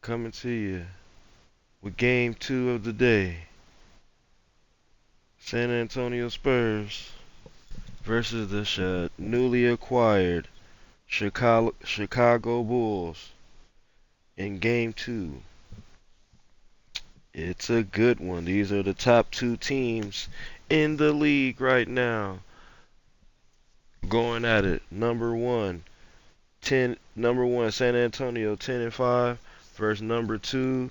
coming to you with game 2 of the day. San Antonio Spurs versus the newly acquired Chicago Bulls in game 2. It's a good one. These are the top 2 teams in the league right now. Going at it. Number 1 San Antonio 10-5 versus number 2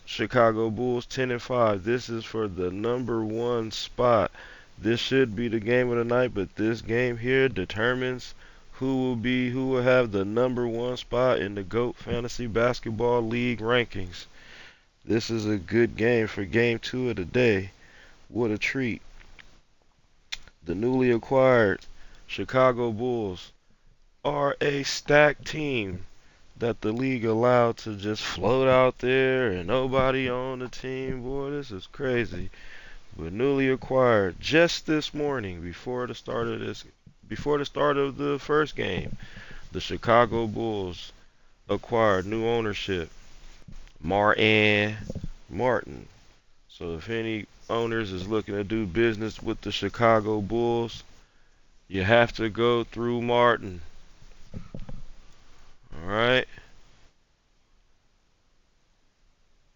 Chicago Bulls 10-5. This is for the number 1 spot. This should be the game of the night, but this game here determines who will have the number 1 spot in the GOAT Fantasy Basketball League rankings. This is a good game for game 2 of the day. What a treat. The newly acquired Chicago Bulls are a stacked team that the league allowed to just float out there and nobody on the team. Boy, this is crazy. But newly acquired just this morning before the start of the first game, the Chicago Bulls acquired new ownership, Martin. So if any owners is looking to do business with the Chicago Bulls, you have to go through Martin. Alright?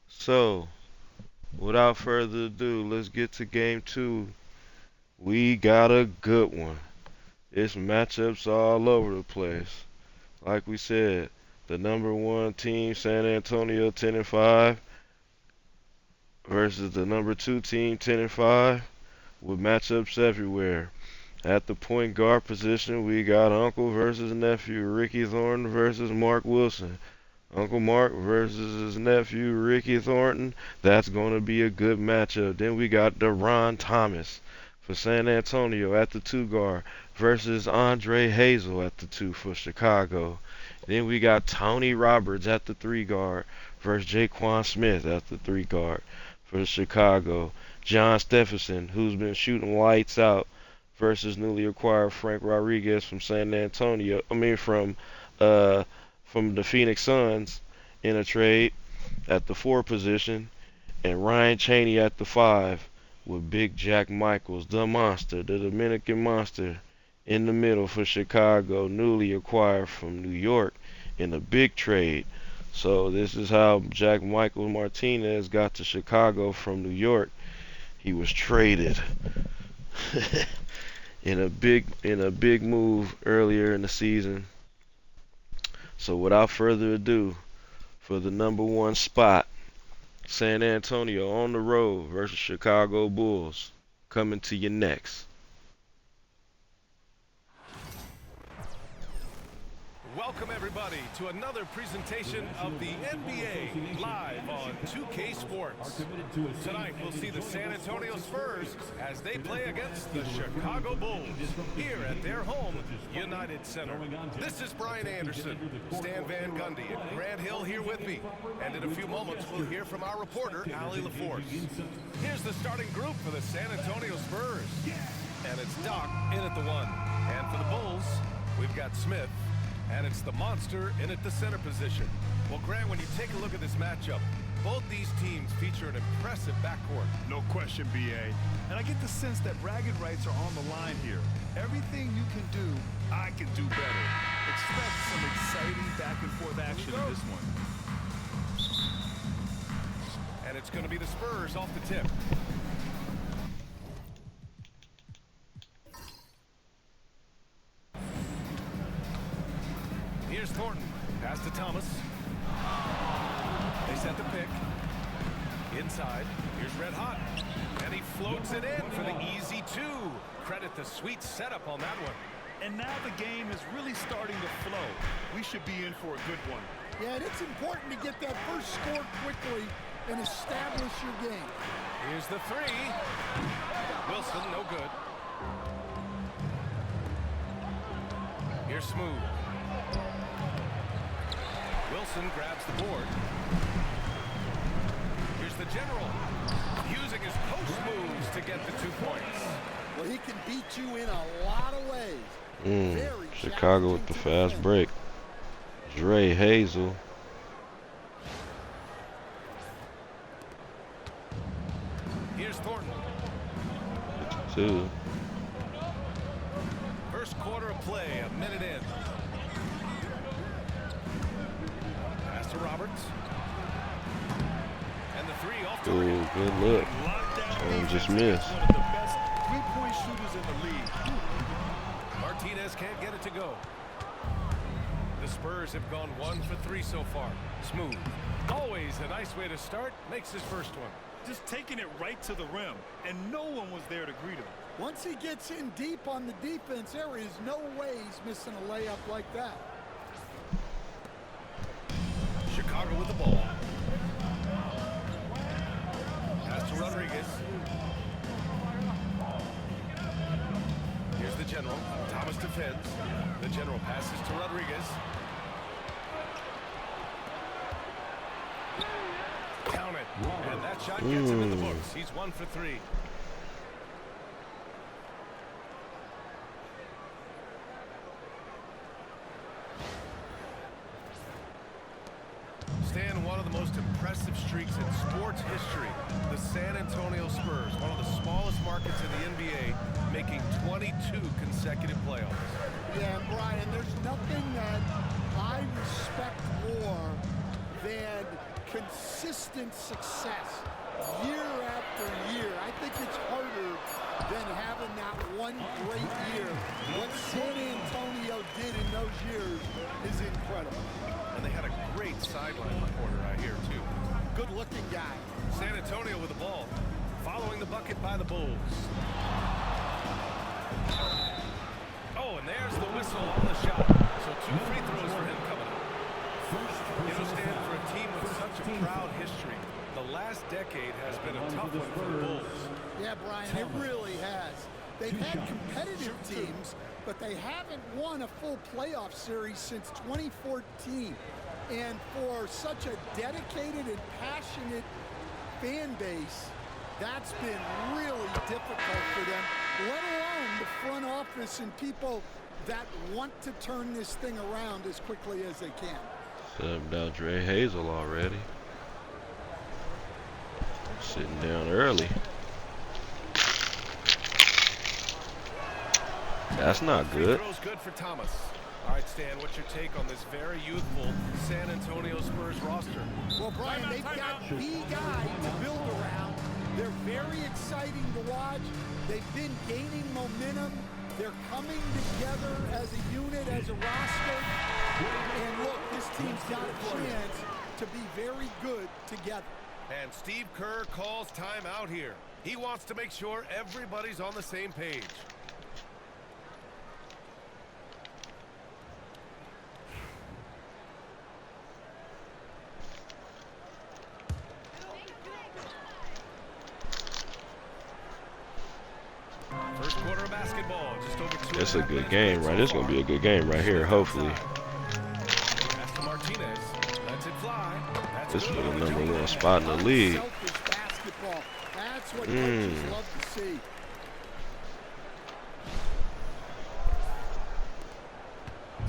So, without further ado, let's get to game 2. We got a good one. It's matchups all over the place. Like we said, the number 1 team, San Antonio 10-5, versus the number 2 team, 10-5, with matchups everywhere. At the point guard position, we got uncle versus nephew, Ricky Thornton versus Mark Wilson. Uncle Mark versus his nephew, Ricky Thornton. That's going to be a good matchup. Then we got Deron Thomas for San Antonio at the 2 guard versus Andre Hazel at the 2 for Chicago. Then we got Tony Roberts at the 3 guard versus Jaquan Smith at the 3 guard for Chicago. John Stephenson, who's been shooting lights out, versus newly acquired Frank Rodriguez from from the Phoenix Suns in a trade at the 4 position, and Ryan Chaney at the 5 with Big Jack Michaels, the monster, the Dominican monster, in the middle for Chicago, newly acquired from New York in a big trade. So this is how Jack Michael Martinez got to Chicago from New York. He was traded in a big move earlier in the season. So without further ado, for the number 1 spot, San Antonio on the road versus Chicago Bulls, coming to you next. Welcome everybody to another presentation of the NBA live on 2K Sports. Tonight we'll see the San Antonio Spurs as they play against the Chicago Bulls here at their home, United Center. This is Brian Anderson, Stan Van Gundy, and Grant Hill here with me. And in a few moments we'll hear from our reporter, Ali LaForce. Here's the starting group for the San Antonio Spurs. And it's Doc in at the 1. And for the Bulls, we've got Smith. And it's the monster in at the center position. Well, Grant, when you take a look at this matchup, both these teams feature an impressive backcourt. No question, BA. And I get the sense that bragging rights are on the line here. Everything you can do, I can do better. Expect some exciting back-and-forth action in this one. And it's going to be the Spurs off the tip. Here's Thornton, pass to Thomas. They set the pick. Inside, here's Red Hot. And he floats it in for the easy 2. Credit the sweet setup on that one. And now the game is really starting to flow. We should be in for a good one. Yeah, and it's important to get that first score quickly and establish your game. Here's the 3. Wilson, no good. Here's Smooth. Wilson grabs the board. Here's the general, using his post moves to get the 2 points. Well, he can beat you in a lot of ways. Chicago with the fast break. Dre Hazel. too. First quarter of play, a minute in. Pass to Roberts. And the three off target. Ooh, good look. And just missed. One of the best three-point shooters in the league. Martinez can't get it to go. The Spurs have gone 1 for 3 so far. Smooth. Always a nice way to start. Makes his first one. Just taking it right to the rim, and no one was there to greet him. Once he gets in deep on the defense, there is no way he's missing a layup like that. Chicago with the ball. Pass to Rodriguez. Here's the general. Thomas defends. The general passes to Rodriguez. Count it. And that shot gets him in the books. He's 1 for 3. Stan, one of the most impressive streaks in sports history. The San Antonio Spurs, one of the smallest markets in the NBA, making 22 consecutive playoffs. Yeah, Brian, there's nothing that I respect more than consistent success year after year. I think it's harder than having that one great year. What San Antonio did in those years is incredible. And they had a great sideline reporter right here, too. Good-looking guy. San Antonio with the ball, following the bucket by the Bulls. Oh, and there's the whistle on the shot. So 2 free throws for him coming up. You know, Stan, for a team with such a proud history, the last decade has been a tough one for the Bulls. Yeah, Brian, it really has. They've had competitive teams, but they haven't won a full playoff series since 2014. And for such a dedicated and passionate fan base, that's been really difficult for them, let alone the front office and people that want to turn this thing around as quickly as they can. Subbed out Dre Hazel already. Sitting down early. That's not good. Free throw's good for Thomas. All right, Stan, what's your take on this very youthful San Antonio Spurs roster? Well, Brian, they've got the guy to build around. They're very exciting to watch. They've been gaining momentum. They're coming together as a unit, as a roster. And look, this team's got a chance to be very good together. And Steve Kerr calls timeout here. He wants to make sure everybody's on the same page. First quarter of basketball, just over 2. It's a good game, right? It's going to be a good game right here, hopefully. Pass to Martinez. Lets it fly. This is for the #1 spot in the league. Selfish basketball. That's what coaches love to see.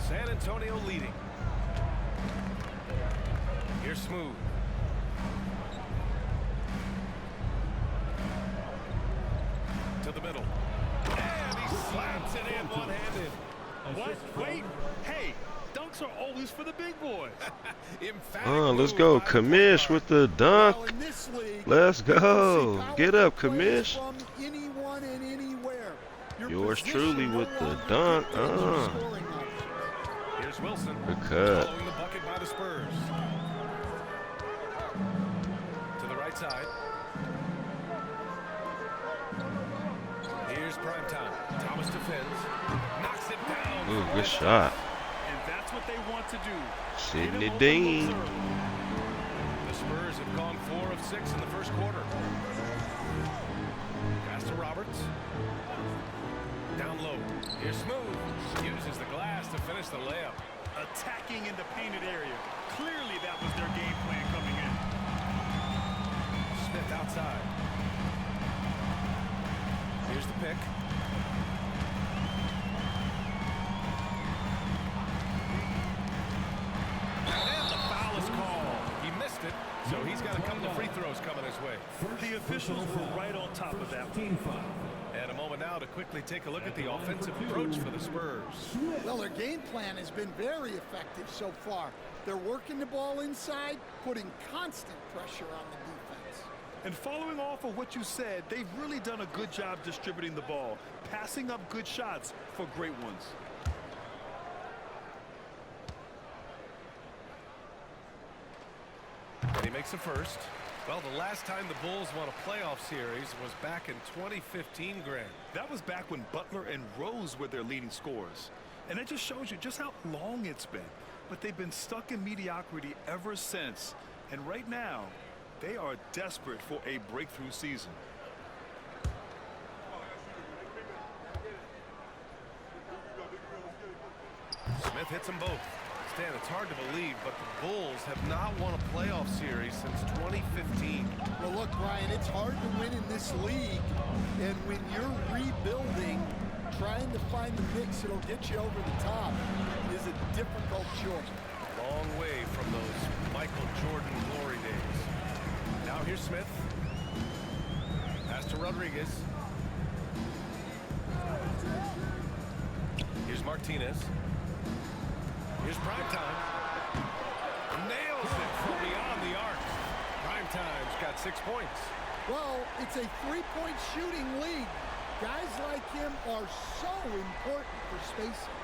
San Antonio leading. Here's Smooth. To the middle. And he slaps it in one-handed. What? Wait. Hey, dunks are always for the big boys. Let's go. Commish with the dunk. Well, in this league, Let's you can go. see Get up, powerful plays Commish. from anyone and anywhere. Your Yours position truly no with the longer dunk. dictates your scoring options. Here's Wilson. Good cut. Following the bucket by the Spurs. To the right side. Here's primetime. Thomas defends. Knocks it down. Ooh, good shot. And that's what they want to do. Sidney Dean. The Spurs have gone 4 of 6 in the first quarter. Pass to Roberts. Down low. Here's Smooth. Uses the glass to finish the layup. Attacking in the painted area. Clearly that was their game plan coming in. Smith outside. Here's the pick. And the foul is called. He missed it, so he's got a couple of free throws coming his way. The officials were right on top of that one. And a moment now to quickly take a look at the offensive approach for the Spurs. Well, their game plan has been very effective so far. They're working the ball inside, putting constant pressure on the defense. And following off of what you said, they've really done a good job distributing the ball, passing up good shots for great ones. And he makes a first. Well, the last time the Bulls won a playoff series was back in 2015, Grant. That was back when Butler and Rose were their leading scorers. And it just shows you just how long it's been. But they've been stuck in mediocrity ever since. And right now, they are desperate for a breakthrough season. Smith hits them both. Stan, it's hard to believe, but the Bulls have not won a playoff series since 2015. Well, look, Brian, it's hard to win in this league. And when you're rebuilding, trying to find the mix that'll get you over the top is a difficult choice. Long way from those Michael Jordan glory days. Now here's Smith. Pass to Rodriguez. Here's Martinez. Here's Primetime. Nails it from beyond the arc. Primetime's got 6 points. Well, it's a three-point shooting league. Guys like him are so important for spacing.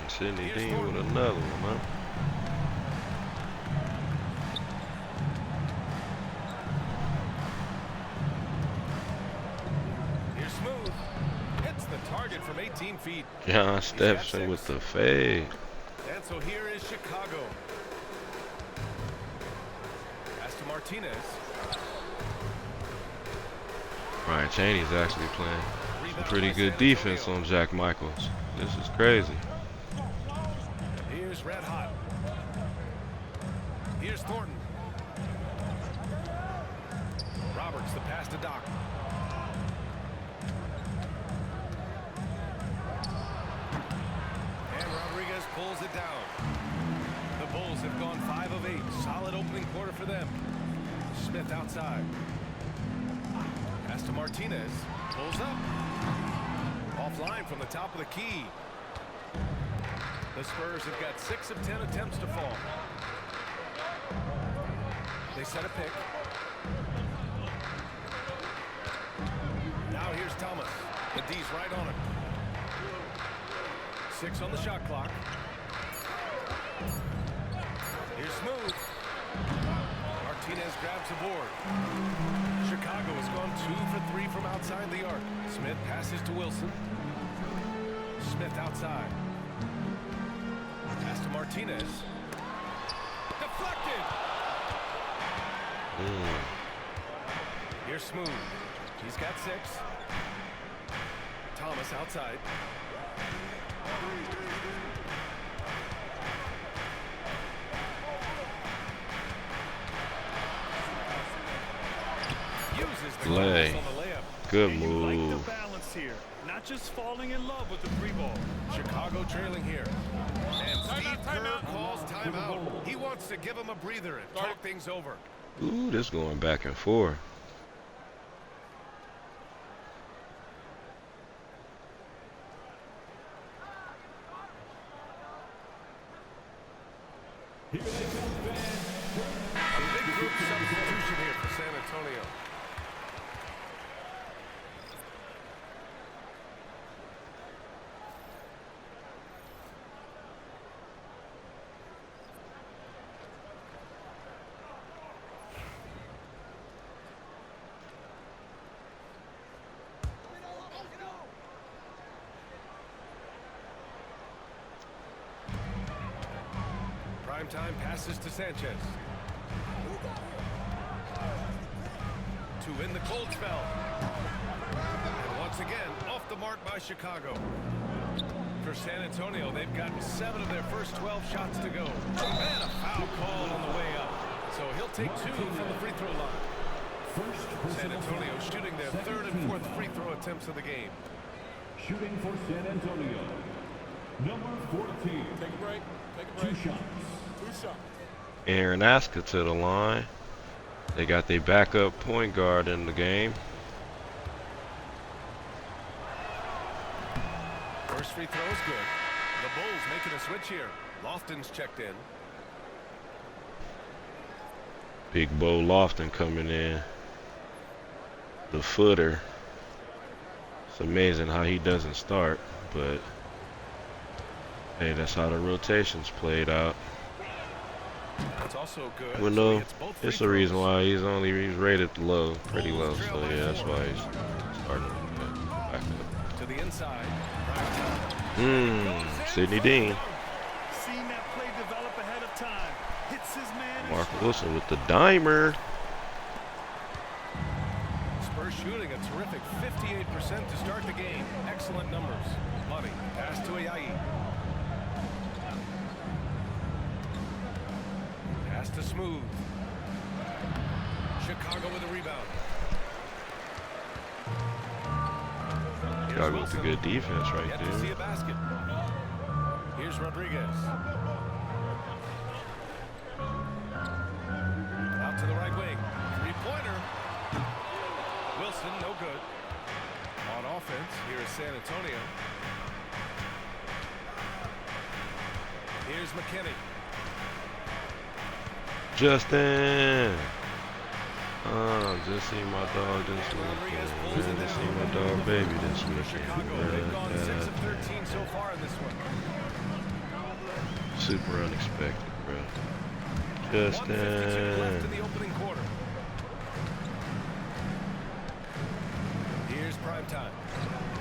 Sidney Dean with another one, huh? Here's Smooth. Hits the target from 18 feet. John Stephenson with the fade. And so here is Chicago. Pass to Martinez. Ryan Chaney's actually playing some pretty good defense on Jack Michaels. This is crazy. Here's Red Hot. Here's Thornton. Roberts, the pass to Doc. And Rodriguez pulls it down. The Bulls have gone 5 of 8. Solid opening quarter for them. Smith outside. Pass to Martinez. Pulls up. Offline from the top of the key. The Spurs have got 6 of 10 attempts to fall. They set a pick. Now here's Thomas. The D's right on him. 6 on the shot clock. Here's Smooth. Martinez grabs the board. Chicago has gone 2 for 3 from outside the arc. Smith passes to Wilson. Smith outside. Pass to Martinez. Deflected. Here's Smooth. He's got 6. Thomas outside. Uses the Lay. glass on the layup. Good And you like move. the balance here, not just falling in love with the free ball. Chicago trailing here. And Steve Kerr calls timeout. He wants to give him a breather and talk things over. Ooh, this going back and forth. A big group substitution here for San Antonio. Primetime passes to Sanchez. To win the cold spell. And once again, off the mark by Chicago. For San Antonio, they've gotten 7 of their first 12 shots to go. And a foul call on the way up. So he'll take 2 from the free throw line. San Antonio shooting their 3rd and 4th free throw attempts of the game. Shooting for San Antonio, number 14. Take a break. Take a break. 2 shots. 2 shots. Aaron Aska to the line. They got their backup point guard in the game. First free throw is good. The Bulls making a switch here. Lofton's checked in. Big Bo Lofton coming in. The footer. It's amazing how he doesn't start, but hey, that's how the rotations played out. It's also good. Well, So he no, hits both free it's the reason throws. why he's rated low, pretty low. Bulls trail So by yeah, that's 4. why he's starting back To the inside. Right. up. Sidney Dean. Seen that play develop ahead of time. Hits his man. and Mark Wilson with the dimer. Spurs shooting a terrific 58% to start the game. Excellent numbers. Money. Pass to Ayayi. Pass to Smooth. Chicago with a rebound. Here's Chicago with a Wilson. good defense right Yet to see there. a basket. Here's Rodriguez. Out to the right wing. Three-pointer. Wilson, no good. On offense, here is San Antonio. Here's McKinney. Justin. Just seen my dog this weekend. Man, just seen my dog baby this Chicago, weekend. they've gone 6 Man, of 13 so far in this one. super unexpected, bro. 1:52 left Justin. in the opening quarter. Here's prime time.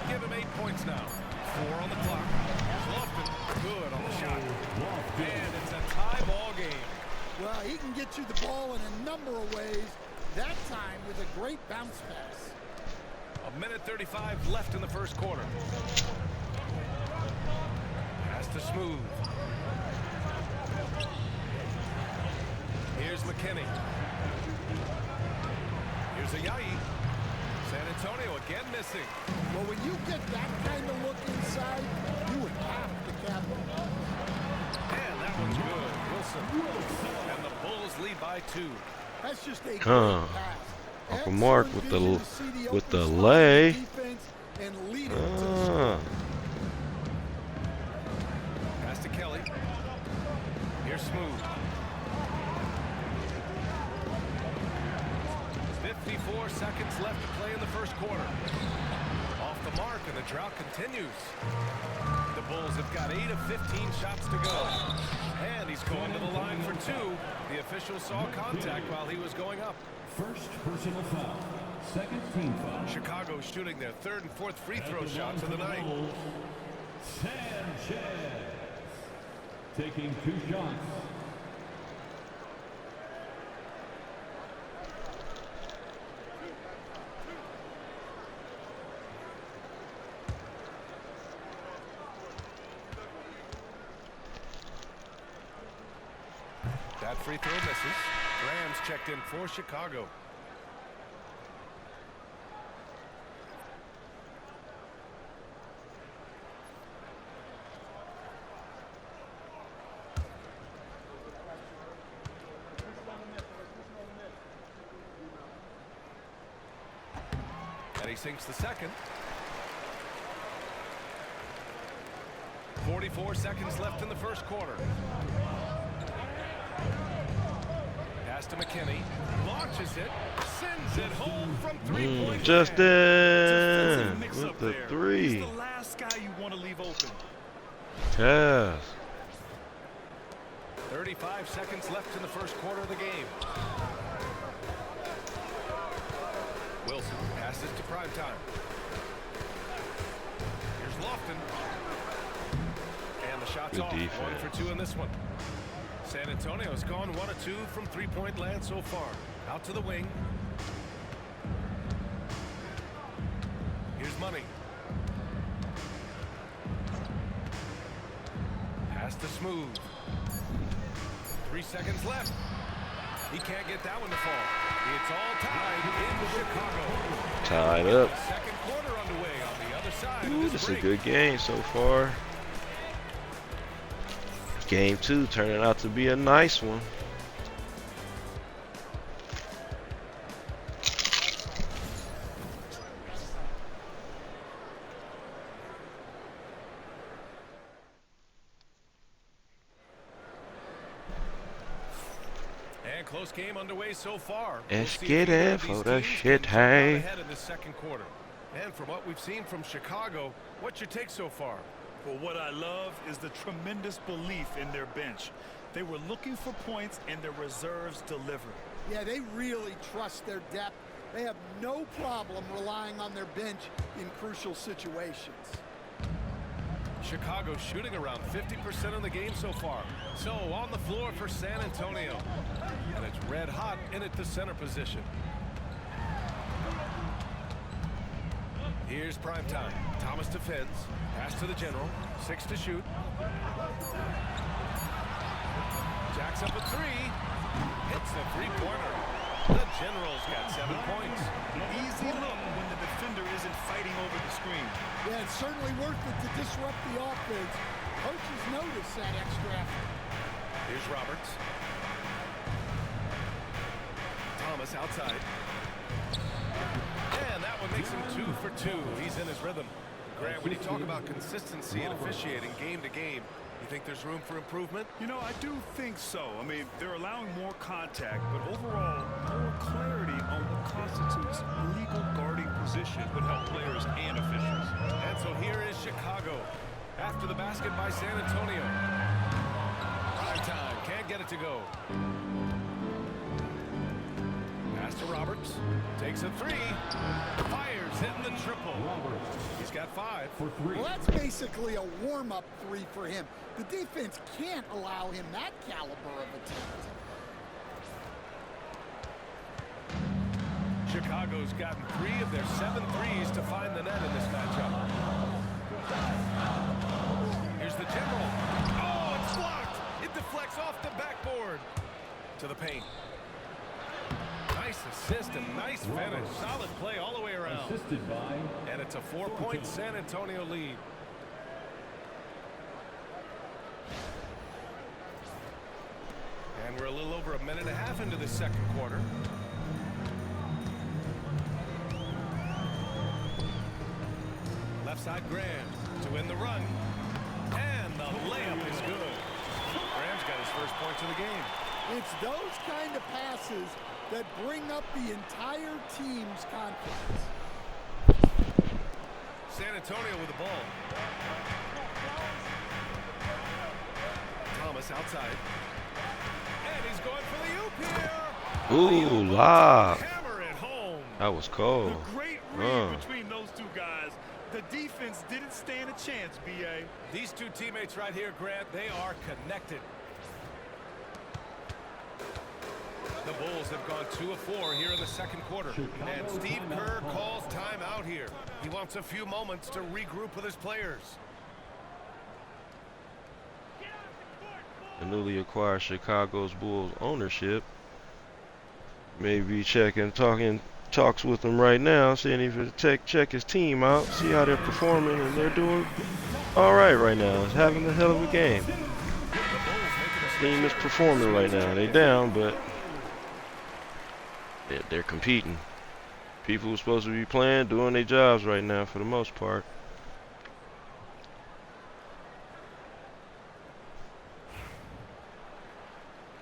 Give him 8 points now. 4 on the clock. Here's Lofton. Good on the shot. And it's a tie ball game. Well, he can get you the ball in a number of ways. That time with a great bounce pass. 1:35 left in the first quarter. Pass to Smooth. Here's McKinney. Here's Ayayi. San Antonio again missing. Well, when you get that kind of look inside, you would have to capitalize. And that one's good. Wilson. And the Bulls lead by 2. That's just a great Huh. pass. Uncle Excellent Mark with vision the to see with open the spot lay. in defense and lead it to the score. Pass to Kelly. Here's Smooth. 54 seconds left to play in the first quarter. Off the mark, and the drought continues. The Bulls have got 8 of 15 shots to go. And he's going to the line for 2. The official saw contact while he was going up. First personal foul. Second team foul. Chicago shooting their 3rd and 4th free throw shots of the night. Sanchez taking 2 shots. That free throw misses. Graham's checked in for Chicago. And he sinks the second. 44 seconds left in the first quarter. Pass to McKinney. Launches it. Sends it home from 3-point land. Justin mix with up the there. 3. He's the last guy you want to leave open. Yes. 35 seconds left in the first quarter of the game. Wilson passes to primetime. Here's Lofton. And the shot's Good off. defense. 1 for 2 in this one. San Antonio's gone 1 of 2 from 3-point land so far. Out to the wing. Here's Money. Pass to Smooth. 3 seconds left. He can't get that one to fall. It's all tied in Chicago. Tied up. Second quarter underway on the other side. Ooh, of this this is a break. good game so far. Game 2 turning out to be a nice one. close game underway so far. Let's We'll see get if either it of for these the teams shit, can jump out hey. ahead in the second quarter. And from what we've seen from Chicago, what's your take so far? Well, what I love is the tremendous belief in their bench. They were looking for points, and their reserves delivered. Yeah, they really trust their depth. They have no problem relying on their bench in crucial situations. Chicago shooting around 50% in the game so far. So on the floor for San Antonio. And it's red hot in at the center position. Here's prime time. Thomas defends. Pass to the general. 6 to shoot. Jacks up a 3. Hits the three-pointer. The general's got 7 points. Easy look when the defender isn't fighting over the screen. Yeah, it's certainly worth it to disrupt the offense. Coaches notice that extra effort. Here's Roberts. Thomas outside. And that one makes him 2 for 2. He's in his rhythm. Grant, when you talk about consistency and officiating game to game, you think there's room for improvement? You know, I do think so. I mean, they're allowing more contact, but overall, more clarity on what constitutes legal guarding position would help players and officials. And so here is Chicago. After the basket by San Antonio. Prime time. Can't get it to go. Pass to Roberts. Takes a 3. Fires, hitting the triple. He's got 5. For 3. Well, that's basically a warm-up 3 for him. The defense can't allow him that caliber of attempt. Chicago's gotten 3 of their 7 threes to find the net in this matchup. Here's the general. Oh, it's blocked. It deflects off the backboard. To the paint. Nice assist and nice finish. Solid play all the way around. Assisted by. And it's a 4-point San Antonio lead. And we're a little over a minute and a half into the second quarter. Left side Graham to win the run. And the layup is good. Graham's got his first points of the game. It's those kind of passes that bring up the entire team's confidence. San Antonio with the ball. Thomas outside. And he's going for the oop here. Ooh, lob. Hammer it home. That was cold. The great read between those two guys. The defense didn't stand a chance, B.A. These two teammates right here, Grant, they are connected. The Bulls have gone 2 of 4 here in the second quarter. And Steve Kerr calls timeout here. He wants a few moments to regroup with his players. The newly acquired Chicago's Bulls ownership may be talks with him right now, seeing if he'll check his team out, see how they're performing, and they're doing all right now. It's having a hell of a game. Team is performing right now. They down, but they're competing. People who are supposed to be playing, doing their jobs right now for the most part.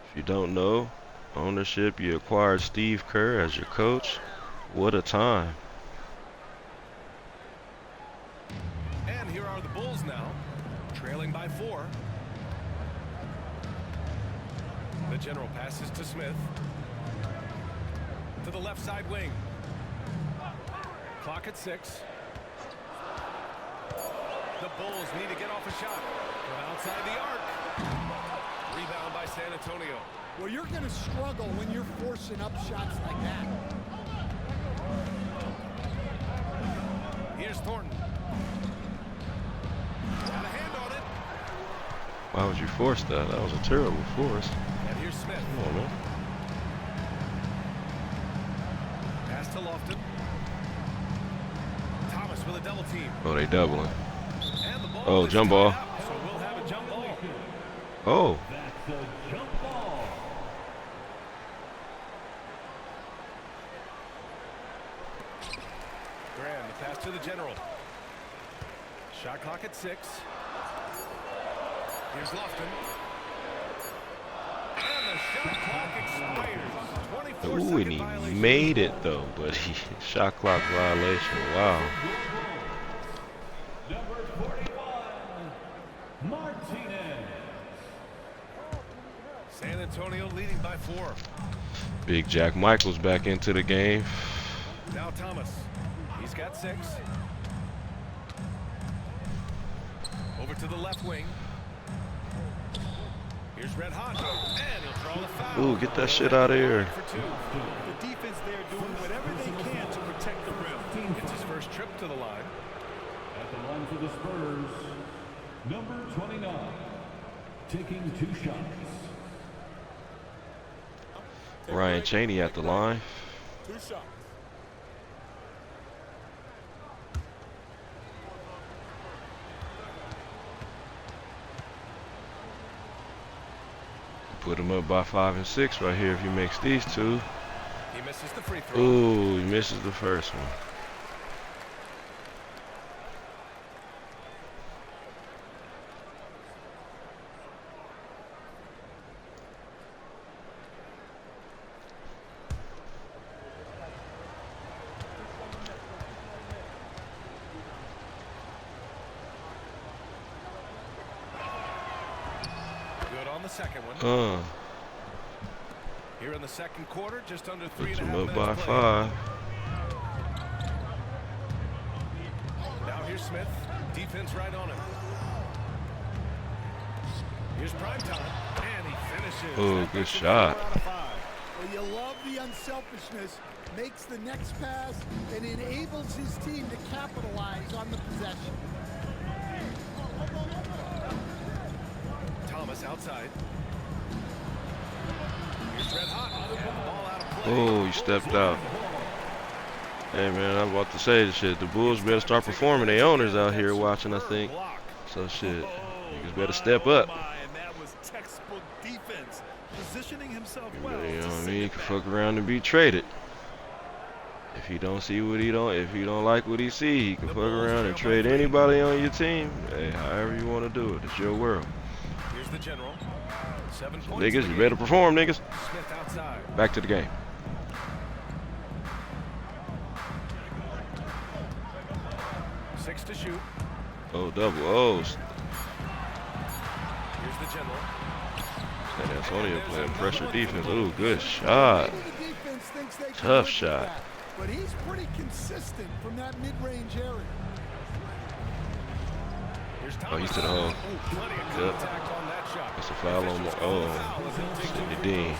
If you don't know, ownership, you acquired Steve Kerr as your coach. What a time. And here are the Bulls now, trailing by 4. The general passes to Smith. To the left side wing. Clock at 6. The Bulls need to get off a shot from outside the arc. Rebound by San Antonio. Well, you're going to struggle when you're forcing up shots like that. Here's Thornton. Got a hand on it. Why would you force that? That was a terrible force. And here's Smith. Come on, man. Pass to Lofton. Thomas with a double team. Oh, they doubling. And the ball Oh, is jump tied ball. up, so we'll have a jump ball. Oh. That's a jump ball. Graham, the pass to the general. Shot clock at 6. Here's Lofton. And the shot clock expires. 24 Ooh, and he violation. made it though, but he shot clock violation. Wow. Number 41, Martinez. San Antonio leading by 4. Big Jack Michaels back into the game. Now Thomas. He's got 6. Over to the left wing. Here's Red Hot. And he'll draw the foul. Ooh, get that shit out of here. The defense there doing whatever they can to protect the rim. It's his first trip to the line. At the line for the Spurs, number 29, taking 2 shots. Ryan Chaney at the line. 2 shots. Put him up by 5 and 6 right here if he makes these 2. He misses the free throw. Ooh, he misses the first one. Good on the second one. Here in the second quarter, just under 3.5 Puts him minutes up by played. 5. Now here's Smith. Defense right on him. Here's prime time. And he finishes. Ooh, That good makes it shot. 4 out of 5. Well, you love the unselfishness. Makes the next pass and enables his team to capitalize on the possession. Thomas outside. Here's Red Hot. And the ball out of play. Oh, he stepped out. Hey, man, I'm about to say this shit. The Bulls better start performing. They owners out here watching, I think. Block. So, shit, niggas better step up. My, and that was textbook defense. Positioning himself well. You know to what I send mean? He it can back. fuck around and be traded. If he don't see what he don't, if he don't like what he see, he can fuck around and trade anybody on your team. Hey, however you want to do it. It's your world. Here's the general. 7 points. Niggas, you better perform, niggas. Smith outside. Back to the game. 6 to shoot. Oh, double. Oh, Here's the general. San Antonio playing pressure defense. Ooh, good shot. Maybe the defense thinks they can Tough live with shot. that, but he's pretty consistent from that mid-range area. Here's Oh, he's Thomas. to the hole. Plenty of Yep. contact on that shot. That's a foul on. Sidney Dean.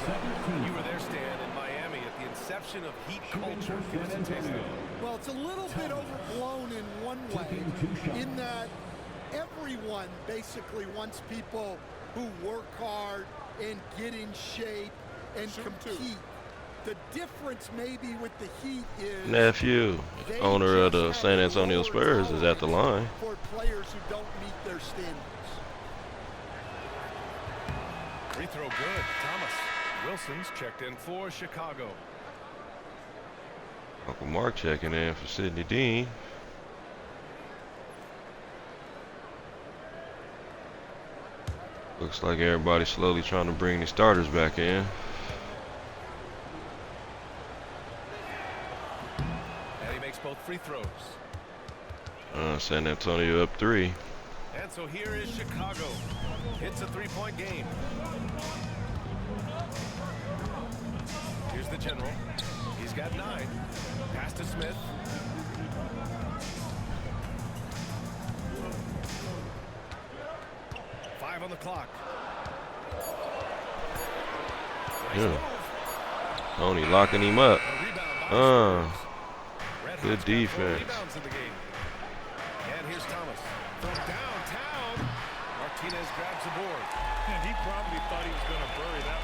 You were there, Stan, in Miami at the inception of heat culture. Give us a taste of it. Well, it's a little bit overblown in one way, in that everyone basically wants people who work hard and get in shape and compete. The difference maybe with the Heat is Nephew, they owner of just the have San a Antonio lower Spurs, is at the line. for players who don't meet their standards. Free throw good. Thomas. Wilson's checked in for Chicago. Uncle Mark checking in for Sidney Dean. Looks like everybody's slowly trying to bring the starters back in. And he makes both free throws. San Antonio up 3. And so here is Chicago. It's a 3-point game. Here's the general. He's got 9. Pass to Smith. On the clock. Yeah. Tony locking him up. Good defense. Rebounds in the game. And here's Thomas. From downtown. Martinez grabs the board. And he probably thought he was going to bury that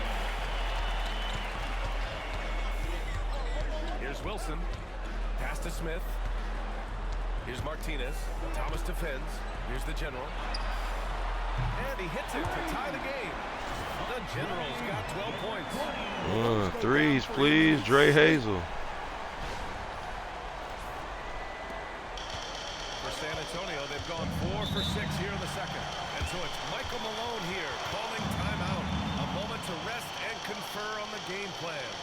one. Here's Wilson. Pass to Smith. Here's Martinez. Thomas defends. Here's the general. And he hits it to tie the game. The General's got 12 points. Threes, please, Dre Hazel. For San Antonio, they've gone 4 for 6 here in the second. And so it's Michael Malone here calling timeout. A moment to to rest and confer on the game plan.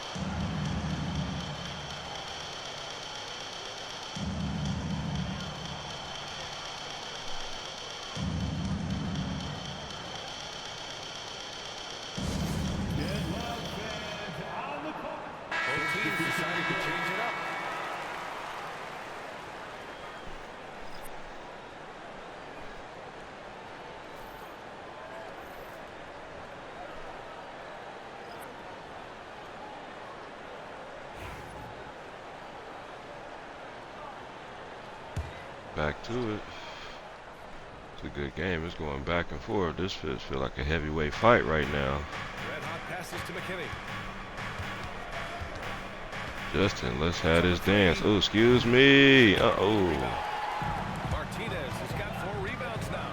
Both teams decided to change it up. Back to it. It's a good game. It's going back and forth. This feels like a heavyweight fight right now. Red hot passes to McKinney. Justin, let's have this dance. Oh, excuse me. Uh-oh. Martinez has got 4 rebounds now.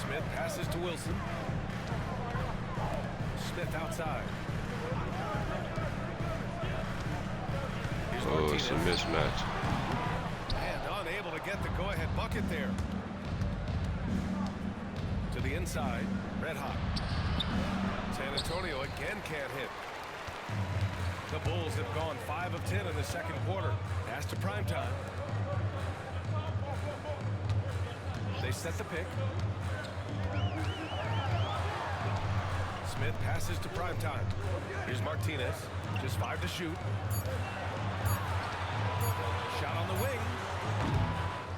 Smith passes to Wilson. Smith outside. Here's Oh, it's a Martinez. mismatch. And unable to get the go-ahead bucket there. To the inside. Red hot. San Antonio again can't hit. The Bulls have gone 5 of 10 in the second quarter. Pass to primetime. They set the pick. Smith passes to primetime. Here's Martinez. Just 5 to shoot. Shot on the wing.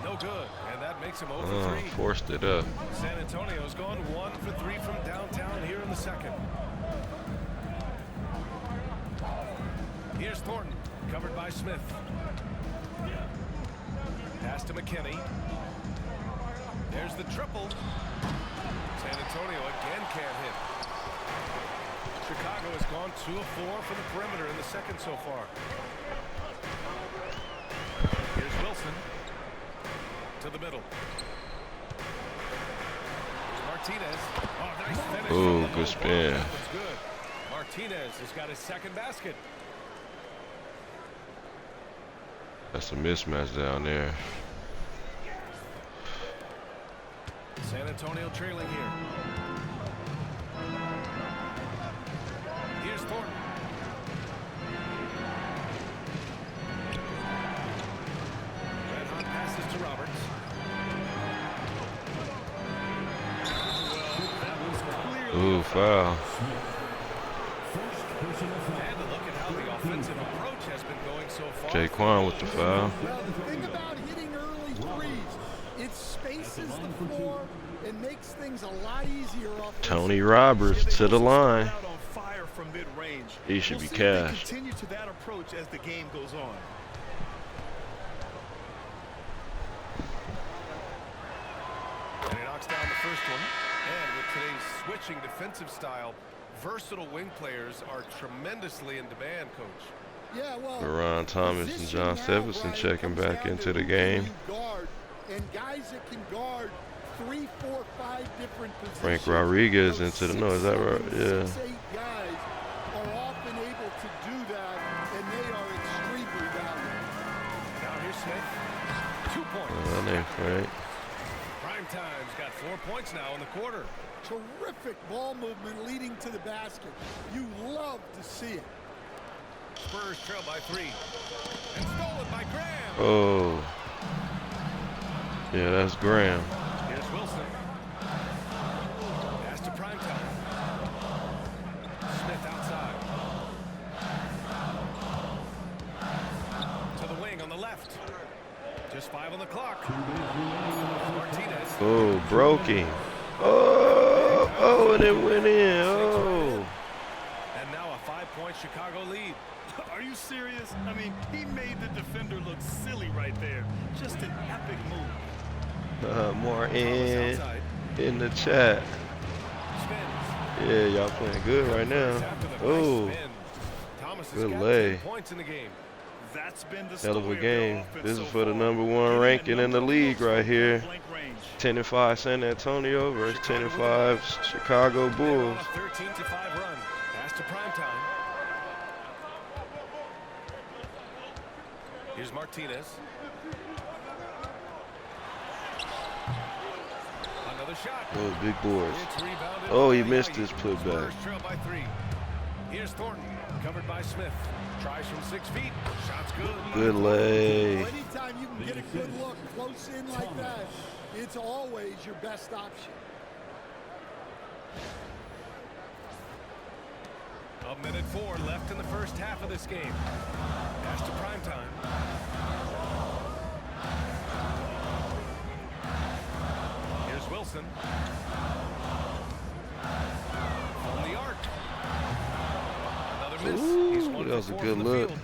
No good. And that makes him 0 for 3. Forced it up. San Antonio's gone 1 for 3 from downtown here in the second. Here's Thornton, covered by Smith. Pass to McKinney. There's the triple. San Antonio again can't hit. Chicago has gone 2 of 4 from the perimeter in the second so far. Here's Wilson. To the middle. Martinez. Oh, nice finish. Oh, good spin. That was good. Martinez has got his second basket. That's a mismatch down there. San Antonio trailing here. Here's Thornton. Red hot passes to Roberts. Well, that was clearly Ooh, foul. And look at how the offensive approach has been going so far. Jaquan with the foul. Well, the thing about hitting early threes, it spaces the floor and makes things a lot easier offensively. Tony Roberts to the line. Out on fire from mid-range. He should We'll be see if they cashed. continue to that approach as the game goes on. And he knocks down the first one. And with today's switching defensive style, versatile wing players are tremendously in demand, Coach. Yeah, well, Ron Thomas and John Stevenson checking back into the game. Guard, and guys that can guard 3, 4, 5 different positions. Frank Rodriguez Those into the no, is that right? 6, Yeah. 6, 8 guys are often able to do that, and they are extremely valuable. Now here's Smith. 2 points. That name Frank. Primetime's got 4 points now in the quarter. Terrific ball movement leading to the basket. You love to see it. Spurs trail by 3. And stolen by Graham. Oh. Yeah, that's Graham. Here's Wilson. Pass to Primetime. Smith outside. To the wing on the left. Just 5 on the clock. Martinez. Oh, broke him. Oh, and it went in. Oh. And now a 5-point Chicago lead. Are you serious? I mean, he made the defender look silly right there. Just an epic move. More Thomas outside. in the chat. Spins. Yeah, y'all playing good right now. After the nice Oh, spin. Thomas has good got lay. 10 points in the game. That's been the hell of a story their game. offense This so is for the far. number 1 Getting ranking in the number league close right from here. blank range. 10-5 San Antonio versus 10-5 Chicago They're Bulls. on a 13-5 run. Pass to Primetime. Here's Martinez. Another shot. Those big boys. It's rebounded Oh, he by missed Yayi. his putback. Spurs trail by 3. Here's Thornton, covered by Smith. Tries from 6 feet. Shot's good. Good lay. Well, anytime you can get a good look close in like that, it's always your best option. A minute 4 left in the first half of this game. Pass to primetime. Here's Wilson. From the arc. Another miss. He's Ooh, one that was for a 4 good from the look. field.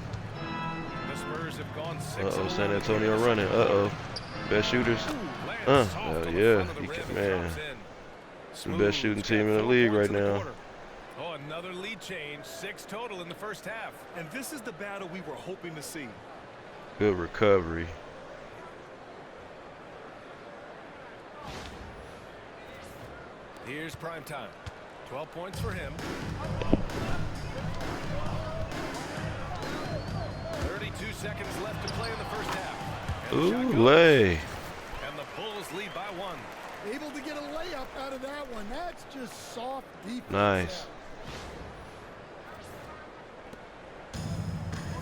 The Spurs have gone 6. Uh-oh, San Antonio running. Uh-oh. Best shooters. Hell yeah. He can, man. The best shooting team in the league right now. Oh, another lead change. 6 total in the first half. And this is the battle we were hoping to see. Good recovery. Here's primetime. 12 points for him. 32 seconds left to play in the first half. Ooh, lay. And the Bulls lead by 1. Able to get a layup out of that one. That's just soft defense. Nice.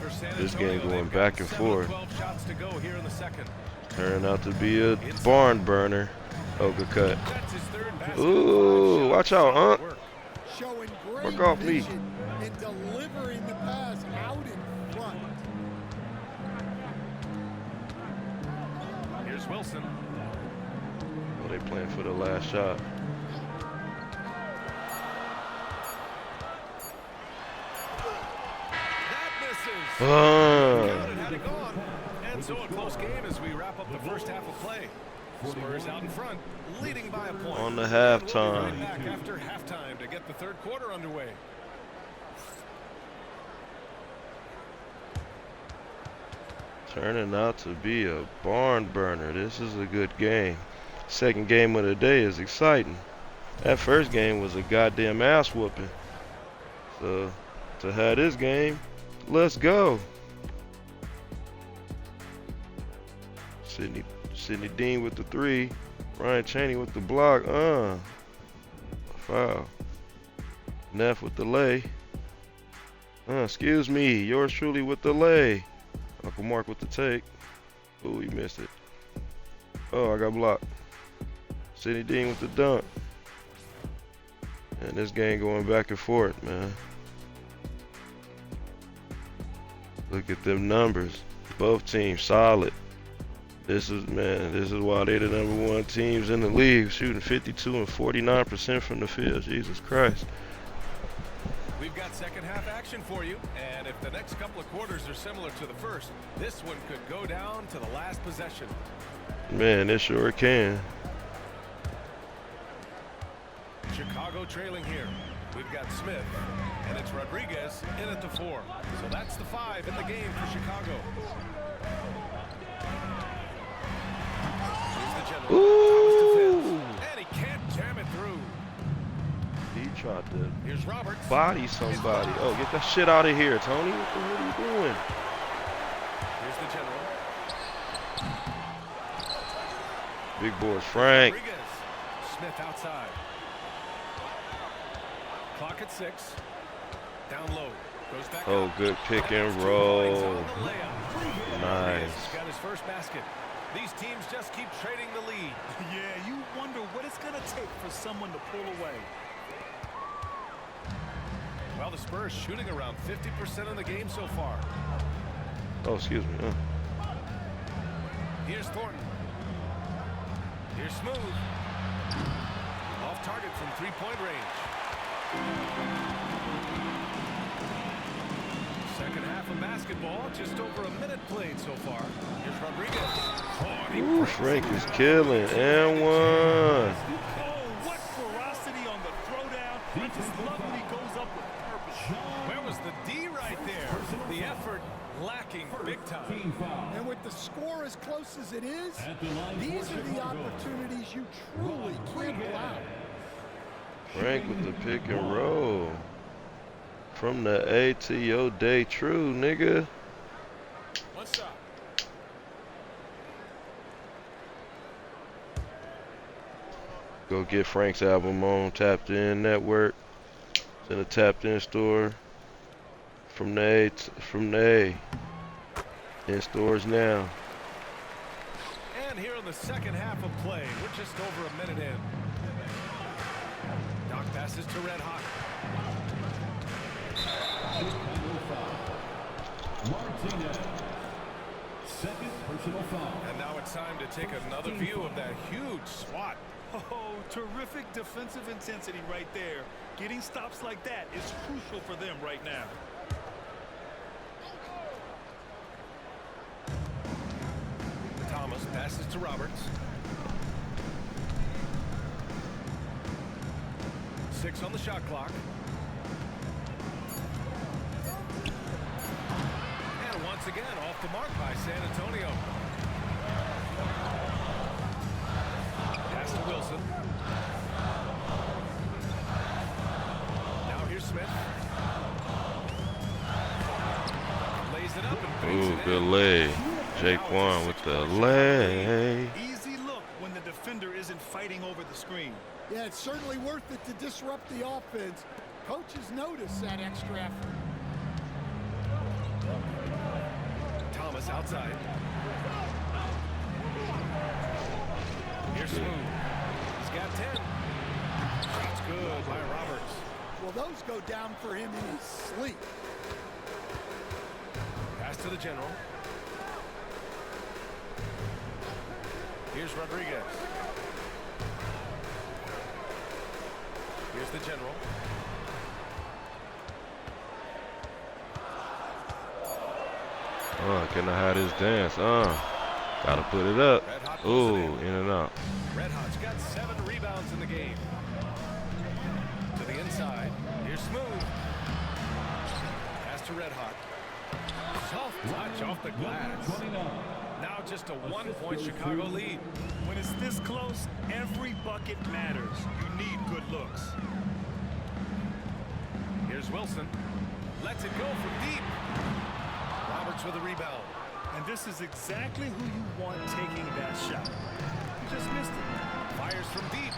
For San This Antonio, game going they've back got and 7 of forth. 12 shots to go here in the second. Turned out to be a barn burner. Oh, good cut. That's his 3rd basket. Ooh, watch out, huh? Showing great Fuck off me. vision and delivering the pass out in front. Here's Wilson. Oh, they playing for the last shot. That misses. Ah. Had it gone. And so a close game as we wrap up the first half of play. Spurs out in front, leading by a point. On the And we'll be halftime. right back after halftime to get the 3rd quarter underway. Turning out to be a barn burner. This is a good game. Second game of the day is exciting. That first game was a goddamn ass whooping. So to have this game, let's go. Sidney Dean with the 3. Ryan Chaney with the block. Foul. Neff with the lay. Excuse me. Yours truly with the lay. Uncle Mark with the take. Ooh, he missed it. Oh, I got blocked. Sidney Dean with the dunk. And this game going back and forth, man. Look at them numbers. Both teams solid. This is why they're the #1 teams in the league, shooting 52 and 49% from the field. Jesus Christ. We've got second half action for you, and if the next couple of quarters are similar to the first, this one could go down to the last possession. Man, it sure can. Chicago trailing here. We've got Smith, and it's Rodriguez in at the 4. So that's the 5 in the game for Chicago. Here's the general. Thomas defends, and he can't jam it through. He tried to Here's Roberts. body somebody. Oh, get that shit out of here, Tony. What the hell are you doing? Here's the general. Big boys, Frank. Rodriguez. Smith outside. Clock at 6. Down low. Goes back Oh, up. good pick and Points roll. on the layup. Nice. He's got his first basket. These teams just keep trading the lead. Yeah, you wonder what it's going to take for someone to pull away. Well, the Spurs shooting around 50% in the game so far. Oh, excuse me. Here's Thornton. Here's Smooth. Off target from 3-point range. Second half of basketball, just over a minute played so far. Here's Rodriguez. Oh, he Ooh, breaks Frank it. is killing. And one. Oh, what ferocity on the throwdown. I just love when he goes up with purpose. Where was the D right there? The effort lacking big time. And with the score as close as it is, these are the opportunities you truly can't allow. Frank with the pick and roll. From the A to your day true, nigga. What's up? Go get Frank's album on Tapped In Network. It's in the Tapped In store. From the A. In stores now. And here in the second half of play, we're just over a minute in. Doc passes to Red Hot. Martinez. Second personal foul. And now it's time to take another view of that huge swat. Oh, terrific defensive intensity right there. Getting stops like that is crucial for them right now. Thomas passes to Roberts. 6 on the shot clock. And once again, off the mark by San Antonio. Pass to Wilson. Now here's Smith. Lays it up and brings Ooh, it good in. lay. Jaquan with the lay. Easy look when the defender isn't fighting over the screen. Yeah, it's certainly worth it to disrupt the offense. Coaches notice that extra effort. Thomas outside. Here's Smooth. He's got 10. Shot's good by Roberts. Well, those go down for him in his sleep. Pass to the general. Here's Rodriguez. Here's the general. Can I hide his dance? Gotta put it up. Ooh, in and out. Red Hot's got 7 rebounds in the game. To the inside. Here's Smooth. Pass to Red Hot. Soft touch off the glass. 29. Now just a 1-point Chicago lead. When it's this close, every bucket matters. You need good looks. Here's Wilson. Lets it go from deep. Roberts with a rebound. And this is exactly who you want taking that shot. You just missed it. Fires from deep.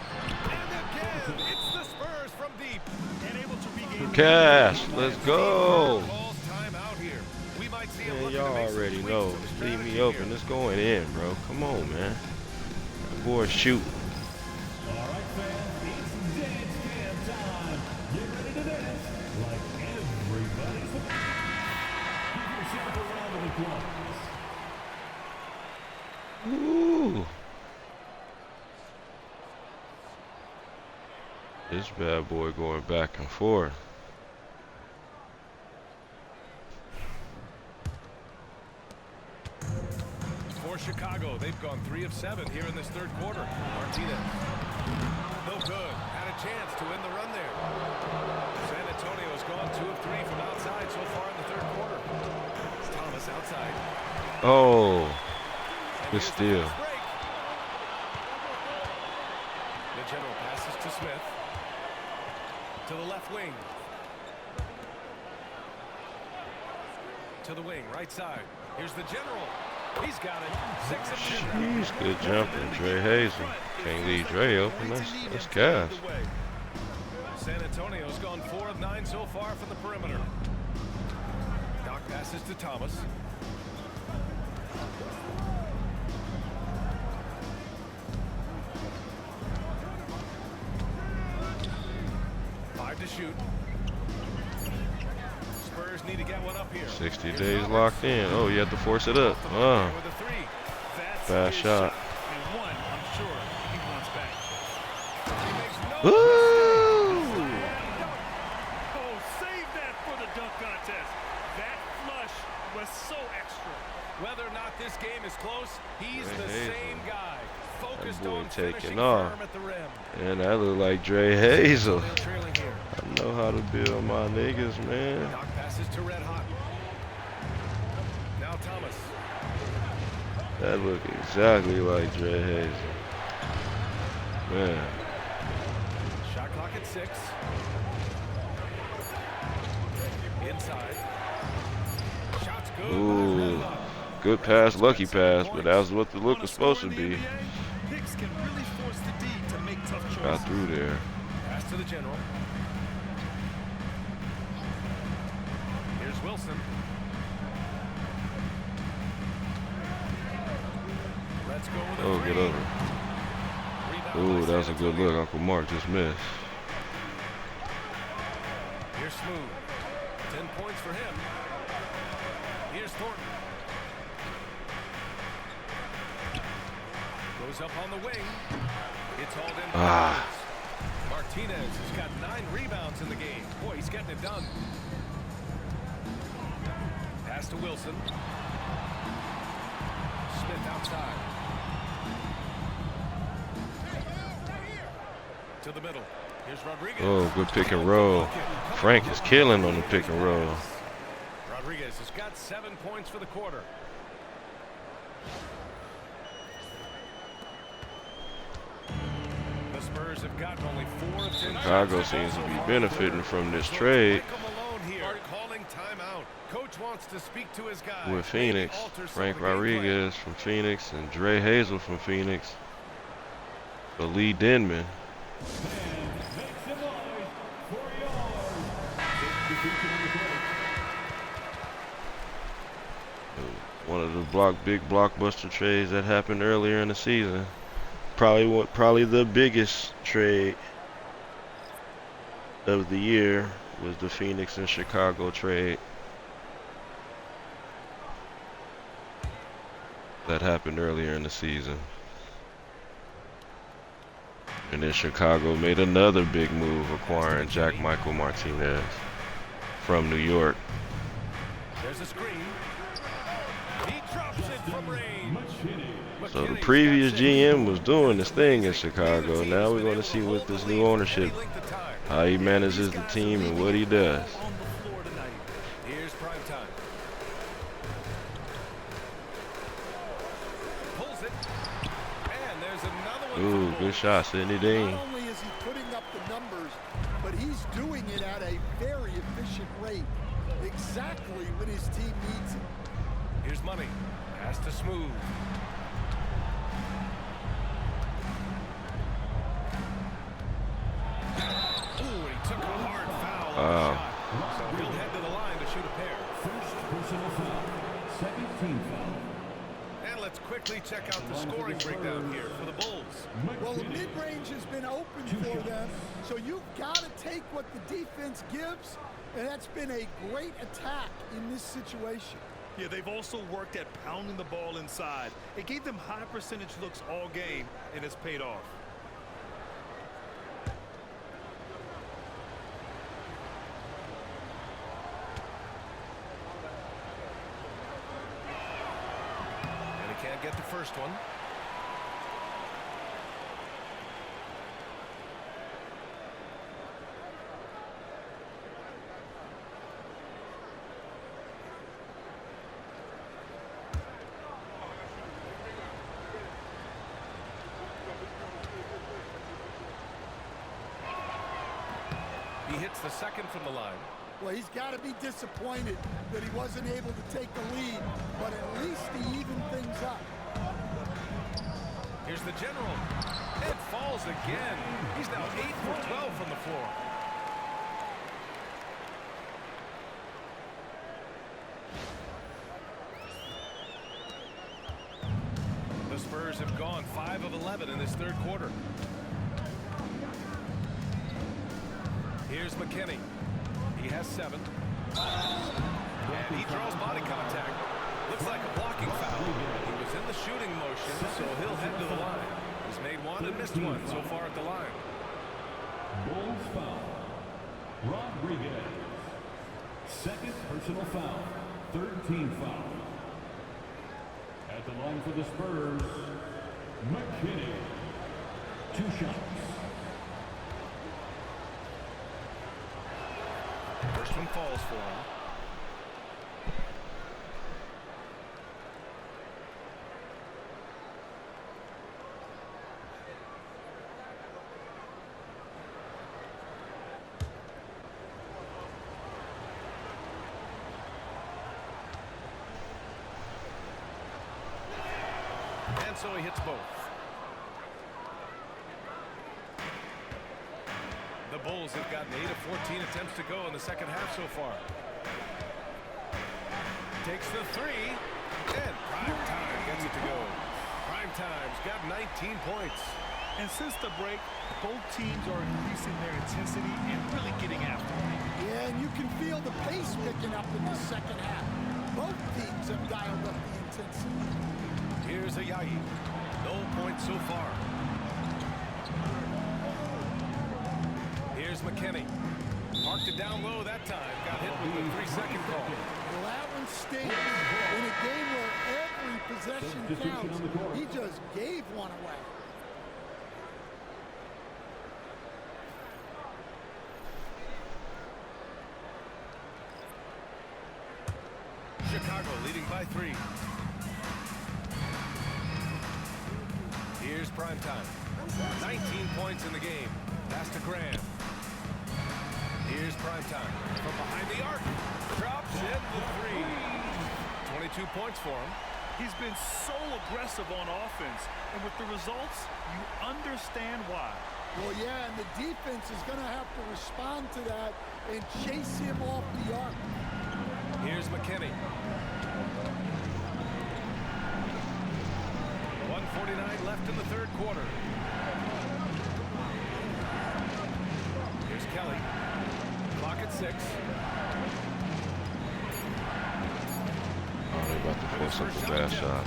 And again, it's the Spurs from deep. And able to regain Cash, let's go. Calls time out here. We might see him Man, looking y'all to make some already tweaks know. to the Leave me strategy open. here. It's going in, bro. Come on, man. That boy shooting. All right, fans, it's dance cam time. Get ready to dance like everybody's. Give yourself a round of applause. Ooh. This bad boy going back and forth. For Chicago, they've gone 3 of 7 here in this third quarter. Martinez. No good. Had a chance to win the run there. San Antonio's gone 2 of 3 from outside so far in the third quarter. It's Thomas outside. Oh, And good here's the steal. fast break. The general passes to Smith. To the left wing. To the wing, right side. Here's the general. He's got it. 6 of 10. Jeez, good jumping, Dre Hazel. Can't leave Dre open. That's gas. San Antonio's gone 4 of 9 so far from the perimeter. Doc passes to Thomas. Five to shoot. Spurs need to get one up here. 60 days locked in. Oh, you have to force it up. With a 3. Fast shot. And one, I'm sure he wants back. He makes no Woo! Oh, save that for the dunk contest. That flush was so extra. Whether or not this game is close, he's Dre the Hazel. same guy. Focused boy on taking finishing off. firm at the rim. And that look like Dre Hazel. They're trailing here. I know how to build my niggas, man. Doc passes to Red Hot. Now Thomas. That look exactly like Dre Hazel. Man. Shot clock at 6. Inside. Shots good. Ooh. by Red Hot. Good pass, lucky pass, but that was what the look was supposed to be. Picks can really force the D to make tough choices. Got through there. Pass to the general. Here's Wilson. Let's go with a Oh, three. get over. Rebound Ooh, by that was a San good Antonio. look. Uncle Mark just missed. Here's Smooth. 10 points for him. Here's Thornton. Goes up on the wing. It's hauled in. Ah. Martinez has got 9 rebounds in the game. Boy, he's getting it done. Pass to Wilson. Smith outside. To the middle. Here's Rodriguez. Oh, good pick and roll. Frank is killing on the pick and roll. Rodriguez has got 7 points for the quarter. The Spurs have gotten only 4 of 10. Chicago seems to be benefiting from this trade Calling timeout. Coach wants to speak to his guys. with Phoenix. Frank Rodriguez from Phoenix and Dre Hazel from Phoenix. But Lee Denman. One of the big blockbuster trades that happened earlier in the season. Probably the biggest trade of the year was the Phoenix and Chicago trade that happened earlier in the season. And then Chicago made another big move acquiring Jack Michael Martinez from New York. There's a screen. He drops it from range. So the previous GM was doing this thing in Chicago. Now we're going to see with this new ownership how he manages the team and what he does. Here's prime time. Pulls it. And there's another one. Ooh, good shot, Sidney Dean. Not only is he putting up the numbers, but he's doing it at a very efficient rate. Exactly when his team needs it. Here's Money. Pass to Smooth. Ooh, and he took a hard foul. Wow. Shot. So he'll head to the line to shoot a pair. First personal foul. Second team foul. And let's quickly check out the scoring breakdown here for the Bulls. Well, the mid-range has been open for them, so you've got to take what the defense gives, and that's been a great attack in this situation. Yeah, they've also worked at pounding the ball inside. It gave them high percentage looks all game, and it's paid off. And he can't get the first one. He hits the second from the line. Well, he's got to be disappointed that he wasn't able to take the lead, but at least he evened things up. Here's the general. It falls again. He's now 8 for 12 from the floor. The Spurs have gone 5 of 11 in this third quarter. Here's McKinney. He has 7. And he draws body contact. Looks like a blocking foul. He was in the shooting motion, so he'll head to the line. He's made one and missed one so far at the line. Bulls foul. Rodriguez. Second personal foul. Third team foul. At the line for the Spurs, McKinney. 2 shots. First one falls for him. And so he hits both. The Bulls have gotten 8 of 14 attempts to go in the second half so far. Takes the three, and Prime Time gets it to go. Prime Time's got 19 points. And since the break, both teams are increasing their intensity and really getting after it. Yeah, and you can feel the pace picking up in the second half. Both teams have dialed up the intensity. Here's Ayayi. No points so far. Here's McKinney. Parked it down low that time. Got hit with the 3-second call. Well, that one stayed in a game where every possession counts. He just gave one away. Chicago leading by 3. Here's Prime Time. 19 points in the game. Pass to Graham. Here's Prime Time. From behind the arc. Drops in the 3. 22 points for him. He's been so aggressive on offense, and with the results, you understand why. Well, yeah, and the defense is going to have to respond to that and chase him off the arc. Here's McKinney. 1:49 left in the third quarter. Here's Kelly. Clock at 6. Oh, they're about to force up a bad shot.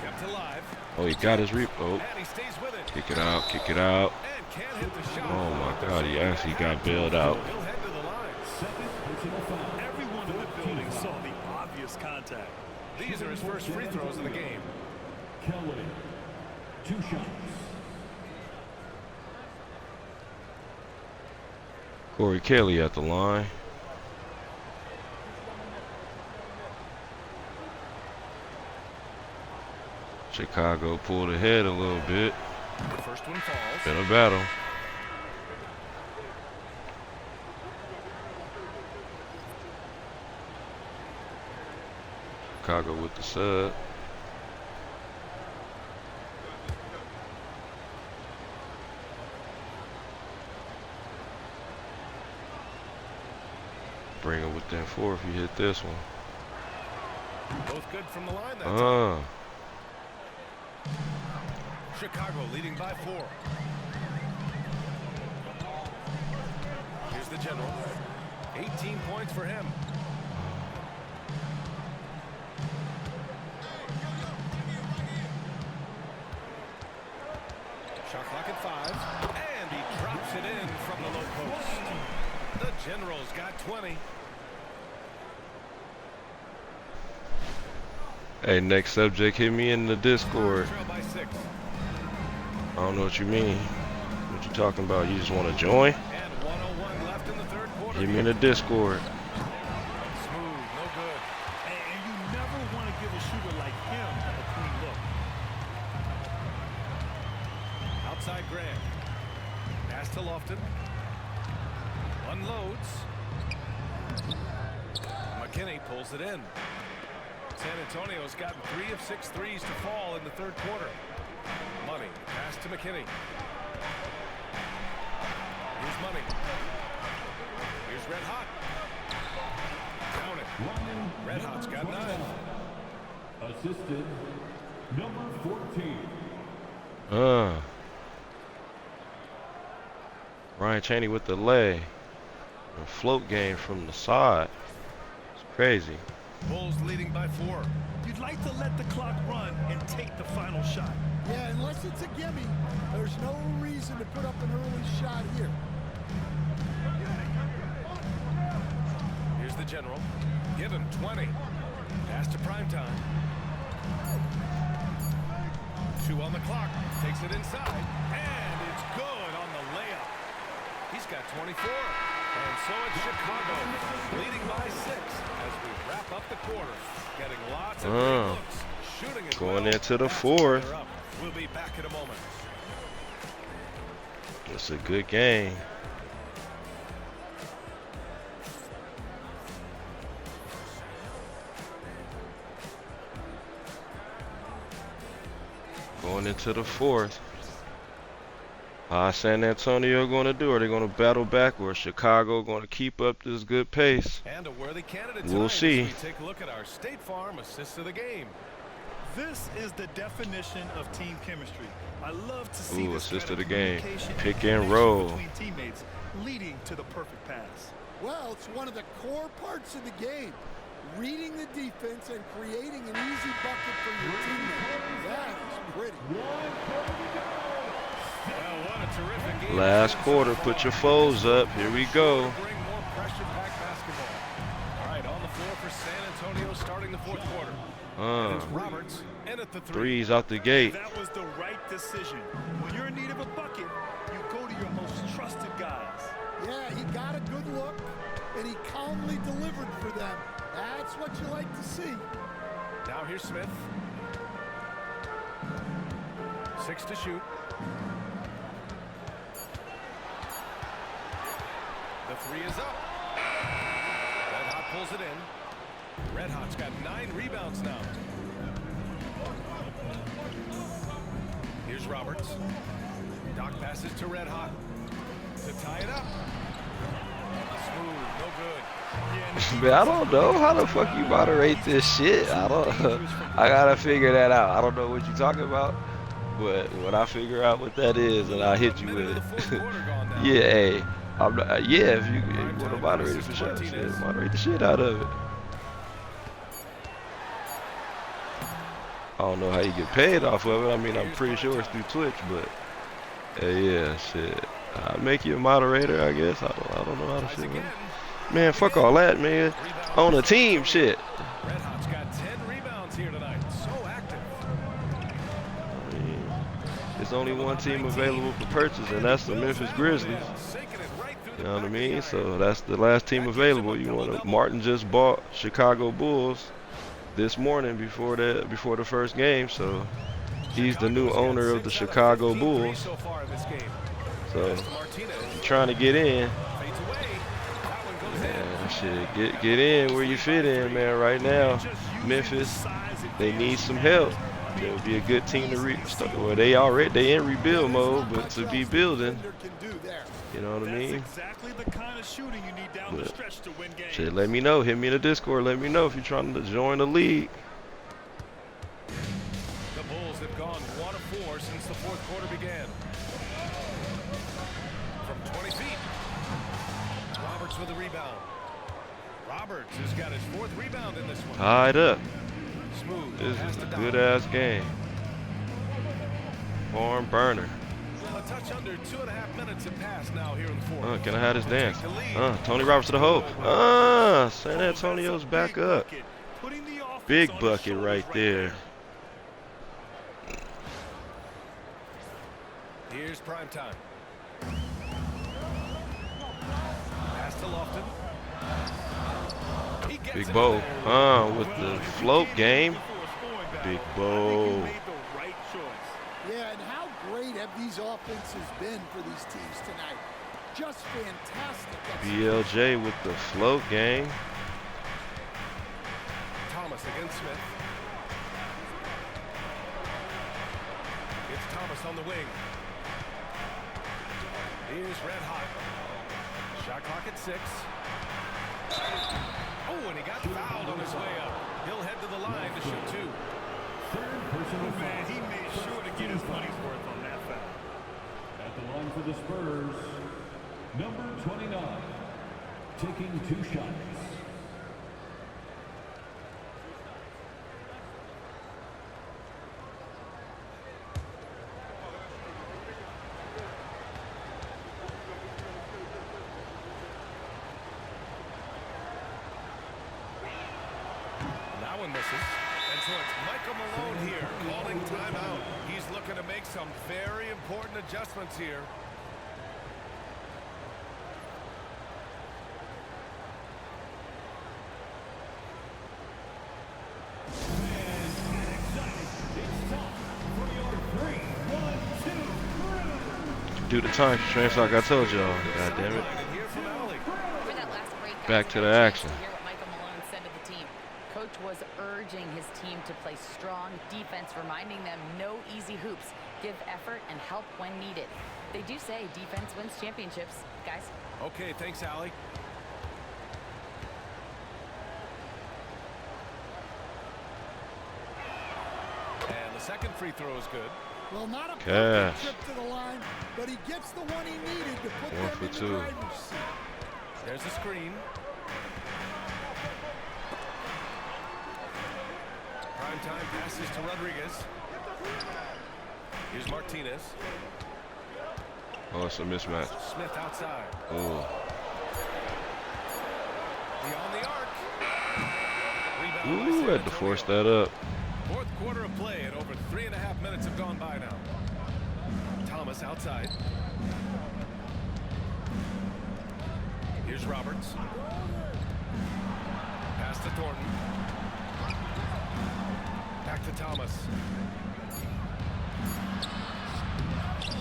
Kept alive. Oh, he got his repo. And he stays with it. Kick it out, kick it out. And can't hit the shot. Oh my God, he actually got bailed out. He'll head to the line. Everyone in the building saw the obvious contact. These are his first free throws of the game. Kelly, 2 shots. Corey Kelly at the line. Chicago pulled ahead a little bit. The first one falls. Been a battle. Chicago with the sub. Bring it within 4 if you hit this one. Both good from the line that time. Chicago leading by 4. Here's the general. 18 points for him. Shot clock at 5. And he drops it in from the low post. The Generals got 20. Hey, next subject, hit me in the Discord. Trail by 6. I don't know what you mean. What you talking about? You just want to join? And 1:01 left in the third quarter. Hit me in the Discord. Smooth, no good. And you never want to give a shooter like him a clean look. Outside Graham. Pass to Lofton. Unloads. McKinney pulls it in. San Antonio's gotten 3 of 6 threes to fall in the third quarter. Money. Pass to McKinney. Here's Money. Here's Red Hot. Count it. Red Hot's got 9. Assisted, number 14. Ryan Chaney with the leg. A float game from the side. It's crazy. Bulls leading by 4. You'd like to let the clock run and take the final shot. Yeah, unless it's a gimme, there's no reason to put up an early shot here. Here's the general. Give him 20. Pass to Prime Time. 2 on the clock. Takes it inside. And it's good on the layup. He's got 24. And so it's Chicago leading by 6 as we wrap up the quarter. Getting lots of great looks. Shooting it Going well. into the That's fourth. why they're up. We'll be back in a moment. It's a good game. Going into the fourth. How's San Antonio going to do? Are they going to battle back, or is Chicago going to keep up this good pace? And a worthy candidate We'll tonight see. as we take a look at our State Farm assist of the game. This is the definition of team chemistry. I love to see this assist kind of the game. communication Pick and and connection roll. between teammates, leading to the perfect pass. Well, it's one of the core parts of the game. Reading the defense and creating an easy bucket for your teammate. That is pretty. Well, what a terrific game. Last quarter, put your foes up. Here we go. Bring more pressure-packed basketball. All right, on the floor for San Antonio starting the fourth quarter. And it's Roberts in at the three. Threes out the gate. That was the right decision. When you're in need of a bucket, you go to your most trusted guys. Yeah, he got a good look, and he calmly delivered for them. That's what you like to see. Now here's Smith. 6 to shoot. The three is up. Red Hot pulls it in. Red Hot's got 9 rebounds now. Here's Roberts. Doc passes to Red Hot to tie it up. Smooth, no good. Man, I don't know how the fuck you moderate this shit. I gotta figure that out. I don't know what you're talking about, but when I figure out what that is, and I hit you with it. Yeah, hey, I'm not, yeah. If you want to moderate it for sure, shit, moderate the shit out of it. I don't know how you get paid off of it. I mean, I'm pretty sure it's through Twitch, but yeah, shit. I make you a moderator, I guess. I don't know how to shit works. Man, fuck all that, man. On a team, shit. Red Hot's got 10 rebounds here tonight. So active. I mean, there's only one team available for purchase, and that's the Memphis Grizzlies. You know what I mean? So that's the last team available. You want to? Martin just bought Chicago Bulls this morning before the first game, so he's the new owner of the Chicago Bulls. So trying to get in. Yeah, shit, get in where you fit in, man. Right now, Memphis, they need some help. It would be a good team to restart. Well, they in rebuild mode, but to be building, you know what I mean? Exactly the kind of shooting you need down the stretch to win games. Shit, let me know. Hit me in the Discord. Let me know if you're trying to join the league. The Bulls have gone 1 of 4 since the fourth quarter began. From 20 feet. Roberts with a rebound. Roberts has got his 4th rebound in this one. Tied up. Smooth. This is a good-ass game. Barn burner. A touch under 2.5 minutes have passed now here in the fourth. Can I have this dance? Tony Roberts to the hole. San Antonio's back up. Big bucket right there. Here's prime time. Pass to Lofton. Big Bo. With the float game. Big Bo. Yeah, and how great have these offenses been for these teams tonight? Just fantastic. BLJ with the float game. Thomas against Smith. It's Thomas on the wing. Here's Red Hot. Shot clock at 6. Oh, and he got fouled on his way up. He'll head to the line to shoot 2. Man, he made sure to get his money's worth on that foul. At the line for the Spurs, number 29, taking 2 shots. That one misses. And so it's Michael Malone here calling timeout. He's looking to make some very important adjustments here. Do the time constraints like I told y'all. God damn it. Back to the action. Coach was urging his team to play strong defense, reminding them no easy hoops, give effort, and help when needed. They do say defense wins championships, guys. Okay, thanks, Allie. And the second free throw is good. Well, not a Cash. perfect trip to the line, but he gets the one he needed to put 1 them for in the 2. driver's seat. There's the screen. Primetime passes to Rodriguez. Here's Martinez. Oh, it's a mismatch. Smith outside. Oh. Beyond the arc. Rebound by Ooh, San had to force Antonio. that up. Fourth quarter of play, and over 3.5 minutes have gone by now. Thomas outside. Here's Roberts. Pass to Thornton. Back to Thomas.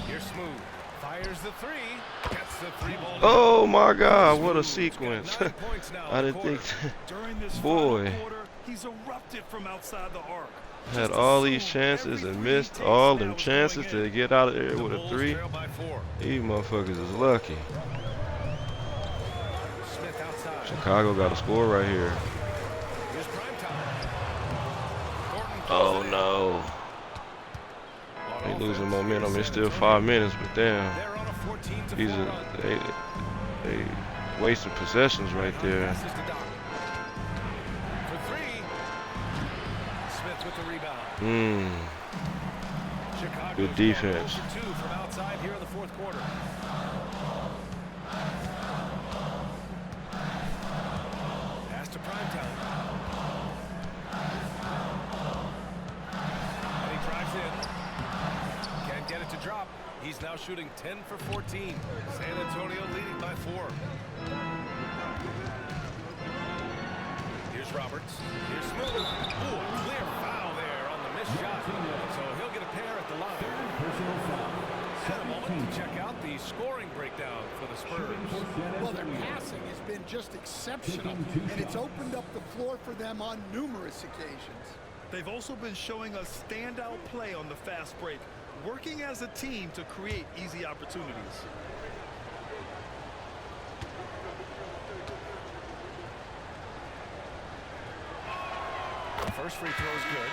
Here's Smooth. Fires the three. Gets the three ball. Oh my God, what a sequence. 9 points now I in the didn't quarter. think During this Boy. final quarter, he's erupted from outside the arc. had Just all these assume chances every and three he missed takes all now them is chances going to in. get out of there The with a Bulls 3. trail by 4. These motherfuckers is lucky. Smith outside. Chicago got a score right here. Here's Primetime. Thornton Oh pulls it in. no. On They losing offense, momentum. here's It's San still Antonio. 5 minutes, but damn. They're on a 14-4 These run. are they wasted possessions right there. Passes to Doc. For 3. Smith with the rebound. Chicago's Good gone defense. 0 for 2 from outside here in the fourth quarter. Pass to Primetime. And he drives in. Can't get it to drop. He's now shooting 10 for 14. San Antonio leading by 4. Here's Roberts. Here's Smooth. Ooh, clear foul there on the missed shot. So he'll get a pair at the line. And a moment to check out the scoring breakdown for the Spurs. Well, their passing has been just exceptional, and it's opened up the floor for them on numerous occasions. They've also been showing us standout play on the fast break, working as a team to create easy opportunities. The first free throw is good.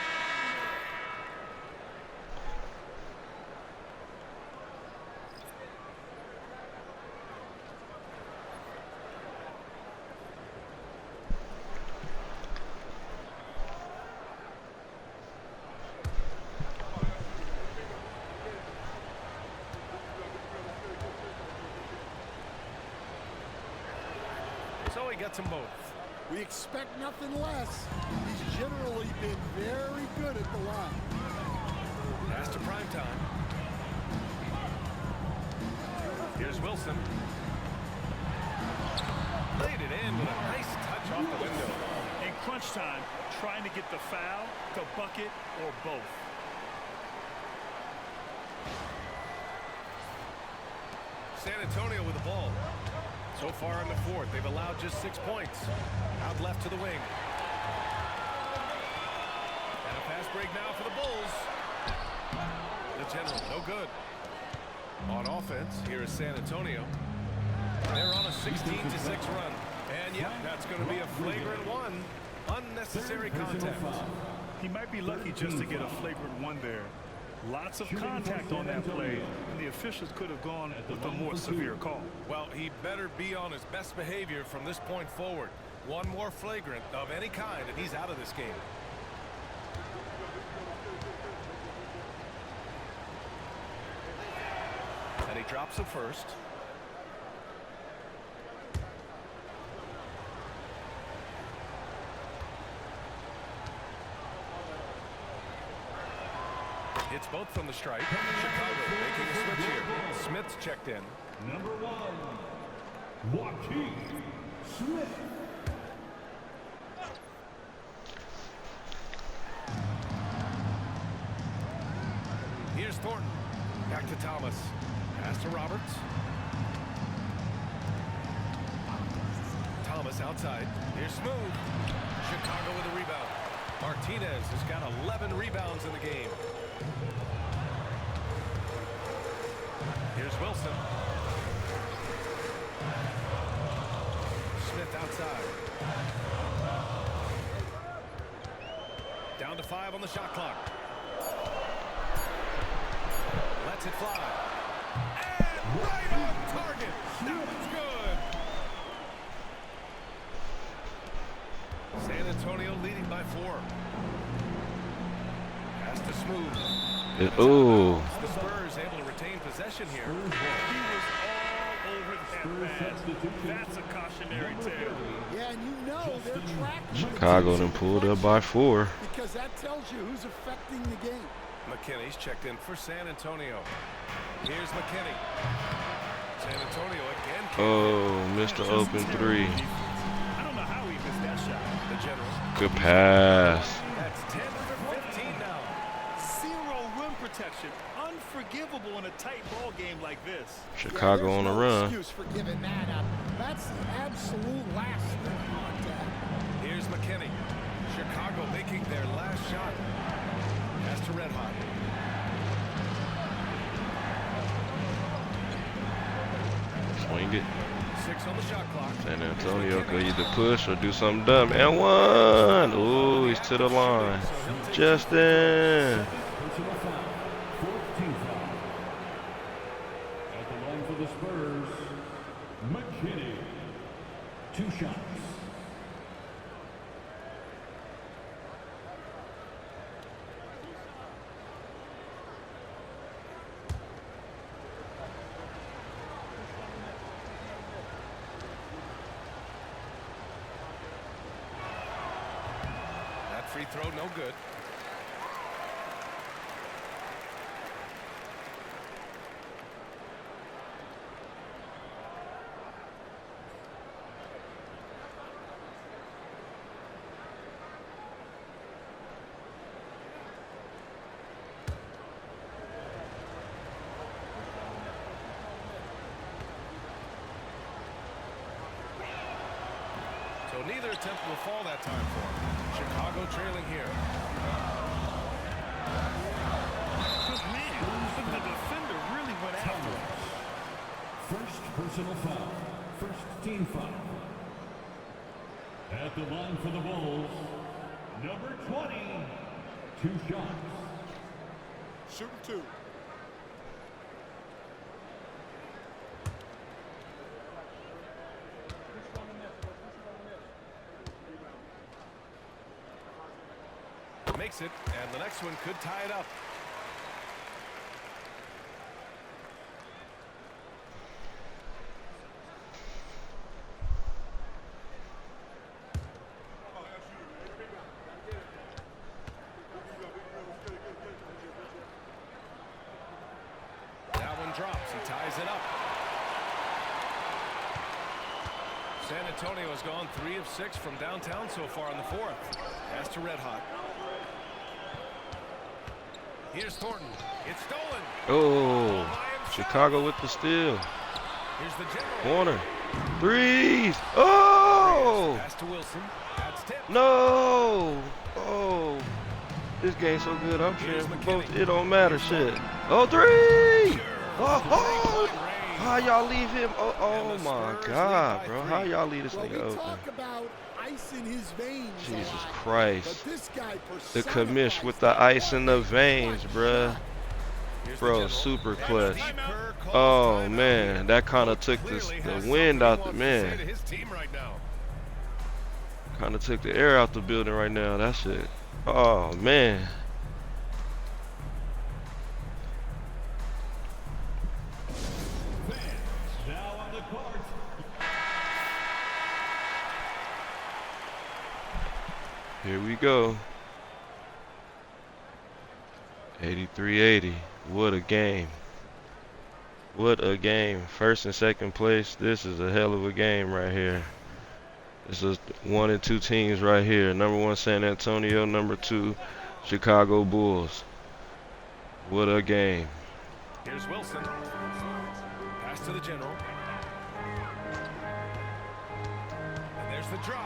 So he gets them both. We expect nothing less. He's generally been very good at the line. Pass to Primetime. Here's Wilson. Laid it in with a nice touch off the window. In crunch time, trying to get the foul, the bucket, or both. San Antonio with the ball. So far in the fourth, they've allowed just 6 points. Out left to the wing. And a fast break now for the Bulls. The general, no good. On offense, here is San Antonio. They're on a 16-6 run. And yeah, that's going to be a flagrant one. Unnecessary contact. He might be lucky just to get a flagrant one there. Lots of contact on that play, and the officials could have gone with a more severe call. Well, he better be on his best behavior from this point forward. One more flagrant of any kind, and he's out of this game. And he drops it first. Hits both from the stripe. Chicago making a switch here. Smith's checked in. Number 1, Joaquin Smith. Here's Thornton. Back to Thomas. Pass to Roberts. Thomas outside. Here's Smooth. Chicago with a rebound. Martinez has got 11 rebounds in the game. Here's Wilson. Smith outside. Down to 5 on the shot clock. Lets it fly. And right on target. That one's good. San Antonio leading by 4. Has to smooth. Ooh. The Spurs able to retain possession here. He was all over that pass. That's a cautionary tale. Yeah, and you know they're tracking Chicago done pulled up by 4. because that tells you who's affecting the game. McKinney's checked in for San Antonio. Here's McKinney. San Antonio again. Oh, missed the open 3. I don't know how he missed that shot. The Generals. Good pass. That's 10 for 15 now. Zero rim protection. Unforgivable in a tight ball game like this. Chicago on the no run. Excuse for giving that up. That's the absolute last thing on that. Here's McKinney. Chicago making their last shot. Pass to Red Hot. Swing it. 6 on the shot clock. San Antonio could either push or do something dumb. And 1. Ooh, he's to the line. Justin. Personal foul. 4th team foul. At the line for the Spurs, McKinney. 2 shots. That free throw no good. So neither attempt will fall that time for him. Chicago trailing here. Good man. The defender really went after him. First personal foul. First team foul. At the line for the Bulls, number 20. 2 shots. Shooting 2. Makes it, and the next one could tie it up. That one drops. He ties it up. San Antonio has gone 3 of 6 from downtown so far in the 4th. Pass to Red Hot. Here's Thornton. It's stolen. Oh, Chicago with the steal. Here's the general. Corner. 3s. Oh, Pass to Wilson. That's tipped. no. Oh, this game's so good. I'm cheering for both. It don't matter. Shit. Oh, 3. Oh, how y'all leave him? Oh my God, bro. How y'all leave this Well, we nigga open? talk about ice in his veins a Jesus lot, Christ. but this guy The commish with the ice in the veins, bruh. Bro, super clutch. Oh man, that kind of took the wind out the man. Kind of took the air out the building right now. That shit. Oh man. Now on the court. Here we go. 83-80. What a game. What a game. First and second place. This is a hell of a game right here. This is 1 and 2 teams right here. Number 1 San Antonio, number 2 Chicago Bulls. What a game. Here's Wilson. Pass to the general. And there's the drive.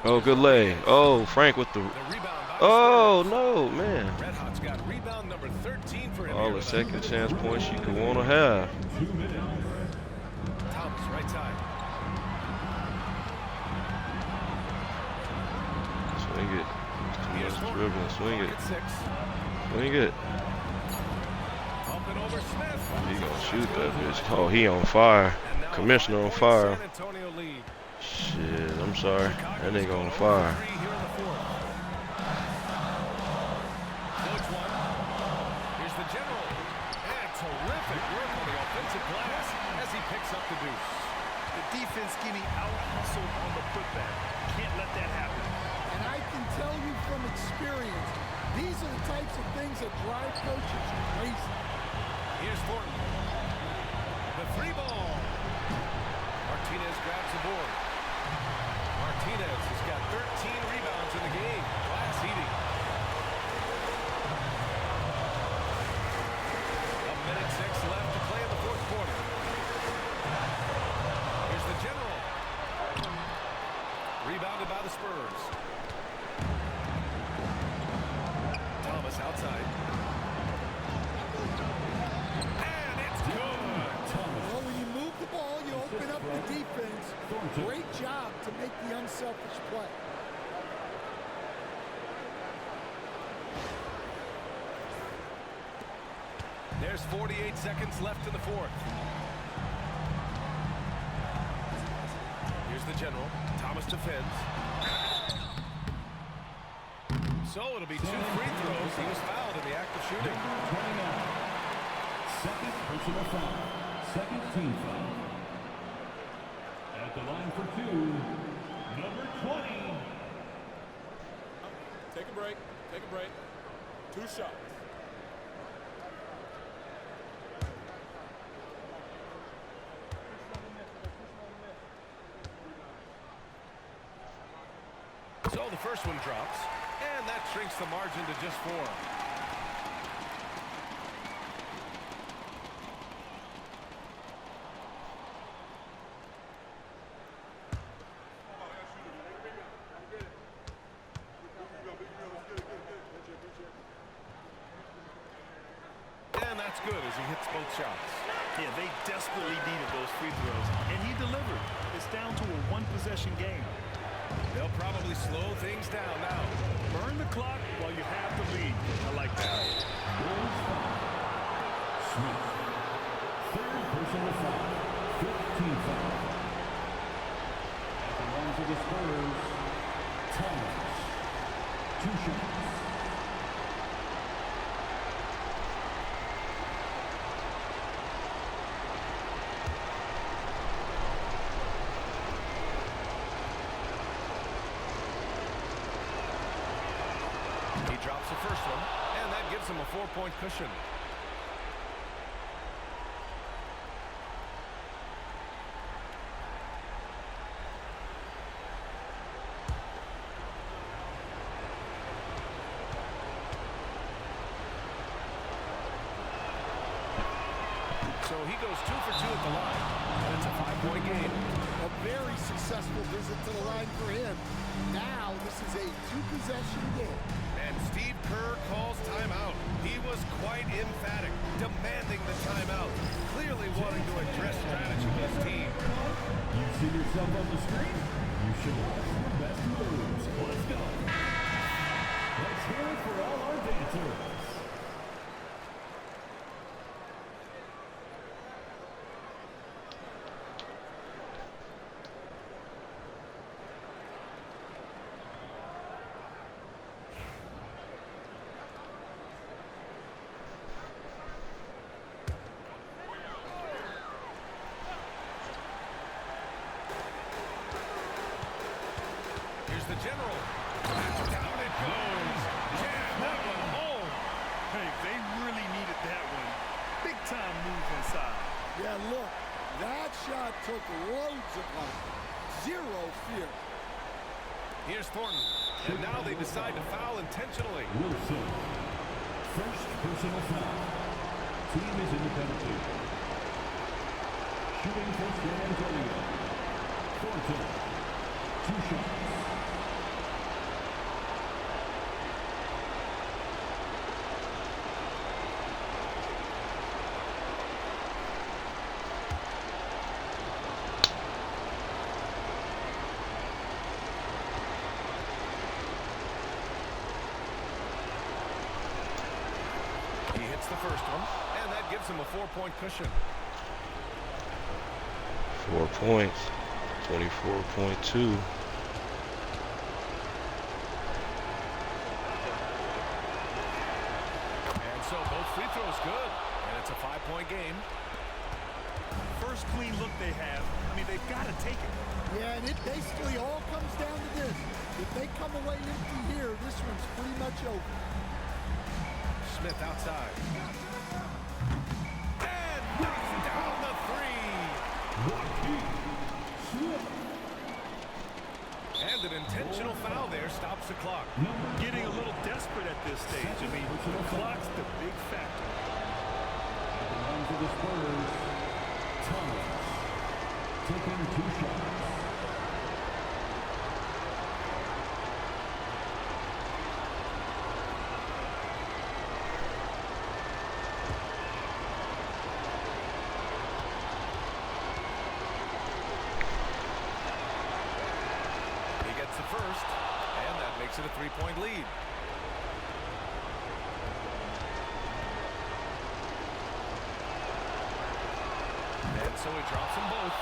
Oh, good lay. Oh, Frank with the. The rebound by the Oh, Spurs. no, man. Red Hot's got rebound number 13 for him All here the tonight. second chance points you could want to have. 2 minutes. Thomas, right side. Swing it. Too Here's much Thornton. dribbling. Swing it. Pocket 6. Swing it. Up and over Smith. He gonna shoot that bitch. Oh, he on fire. And now a Commissioner on 5-point fire. San Antonio lead. Shit, I'm sorry. That Chicago's nigga gone on 0 for fire. 3 here in the fourth. Floats one. Here's the general. And terrific work on the offensive glass as he picks up the deuce. The defense getting out-hustled on the putback. Can't let that happen. And I can tell you from experience, these are the types of things that drive coaches crazy. Here's Thornton. The 3 ball. Martinez grabs the board. Martinez has got 13 rebounds in the game. Glass eating. A minute 6 left to play in the fourth quarter. Here's the general. Rebounded by the Spurs. Thomas outside. And it's good. Well, when you move the ball, you open up the defense. Great job to make the unselfish play. There's 48 seconds left in the fourth. Here's the general. Thomas defends. So it'll be 2 free throws. He was fouled in the act of shooting. 29. Second personal foul. Second team foul. At the line for 2, number 20. Take a break. Take a break. 2 shots. So the first one drops, and that shrinks the margin to just 4. And that's good as he hits both shots. Yeah, they desperately needed those free throws, and he delivered. It's down to a 1-possession game. They'll probably slow things down now. Burn the clock while you have the lead. I like that. Bulls foul. Smith. Third personal foul. 15 foul. At the line for the Spurs, Thomas. 2 shots. He drops the first one, and that gives him a 4-point cushion. So he goes 2 for 2 at the line, and it's a 5-point game. A very successful visit to the line for him. Now this is a 2-possession game. And Steve Kerr calls timeout. He was quite emphatic, demanding the timeout, clearly wanting to address strategy with his team. You see yourself on the screen? You show us your best moves. Let's go. Let's hear it for all our dancers. Here's the general. Down it goes. Jam that one home. Hey, they really needed that one. Big time move inside. Yeah, look, that shot took loads of life. Zero fear. Here's Thornton. And now they decide to foul intentionally. Wilson. First personal foul. Team is in the penalty. Shooting for San Antonio. Thornton. 2 shots. gets the first one, and that gives him a 4-point cushion. 4 points. 24.2. And so both free throws good, and it's a 5-point game. First clean look they have. I mean, they've got to take it. Yeah, and it basically all comes down to this. If they come away empty here, this one's pretty much over. Smith outside. And knocks down the three. And an intentional foul there stops the clock. Getting a little desperate at this stage. I mean, the clock's the big factor. On to the Spurs. Thomas taking 2 shots. He gets the first, and that makes it a 3-point lead. And so he drops them both,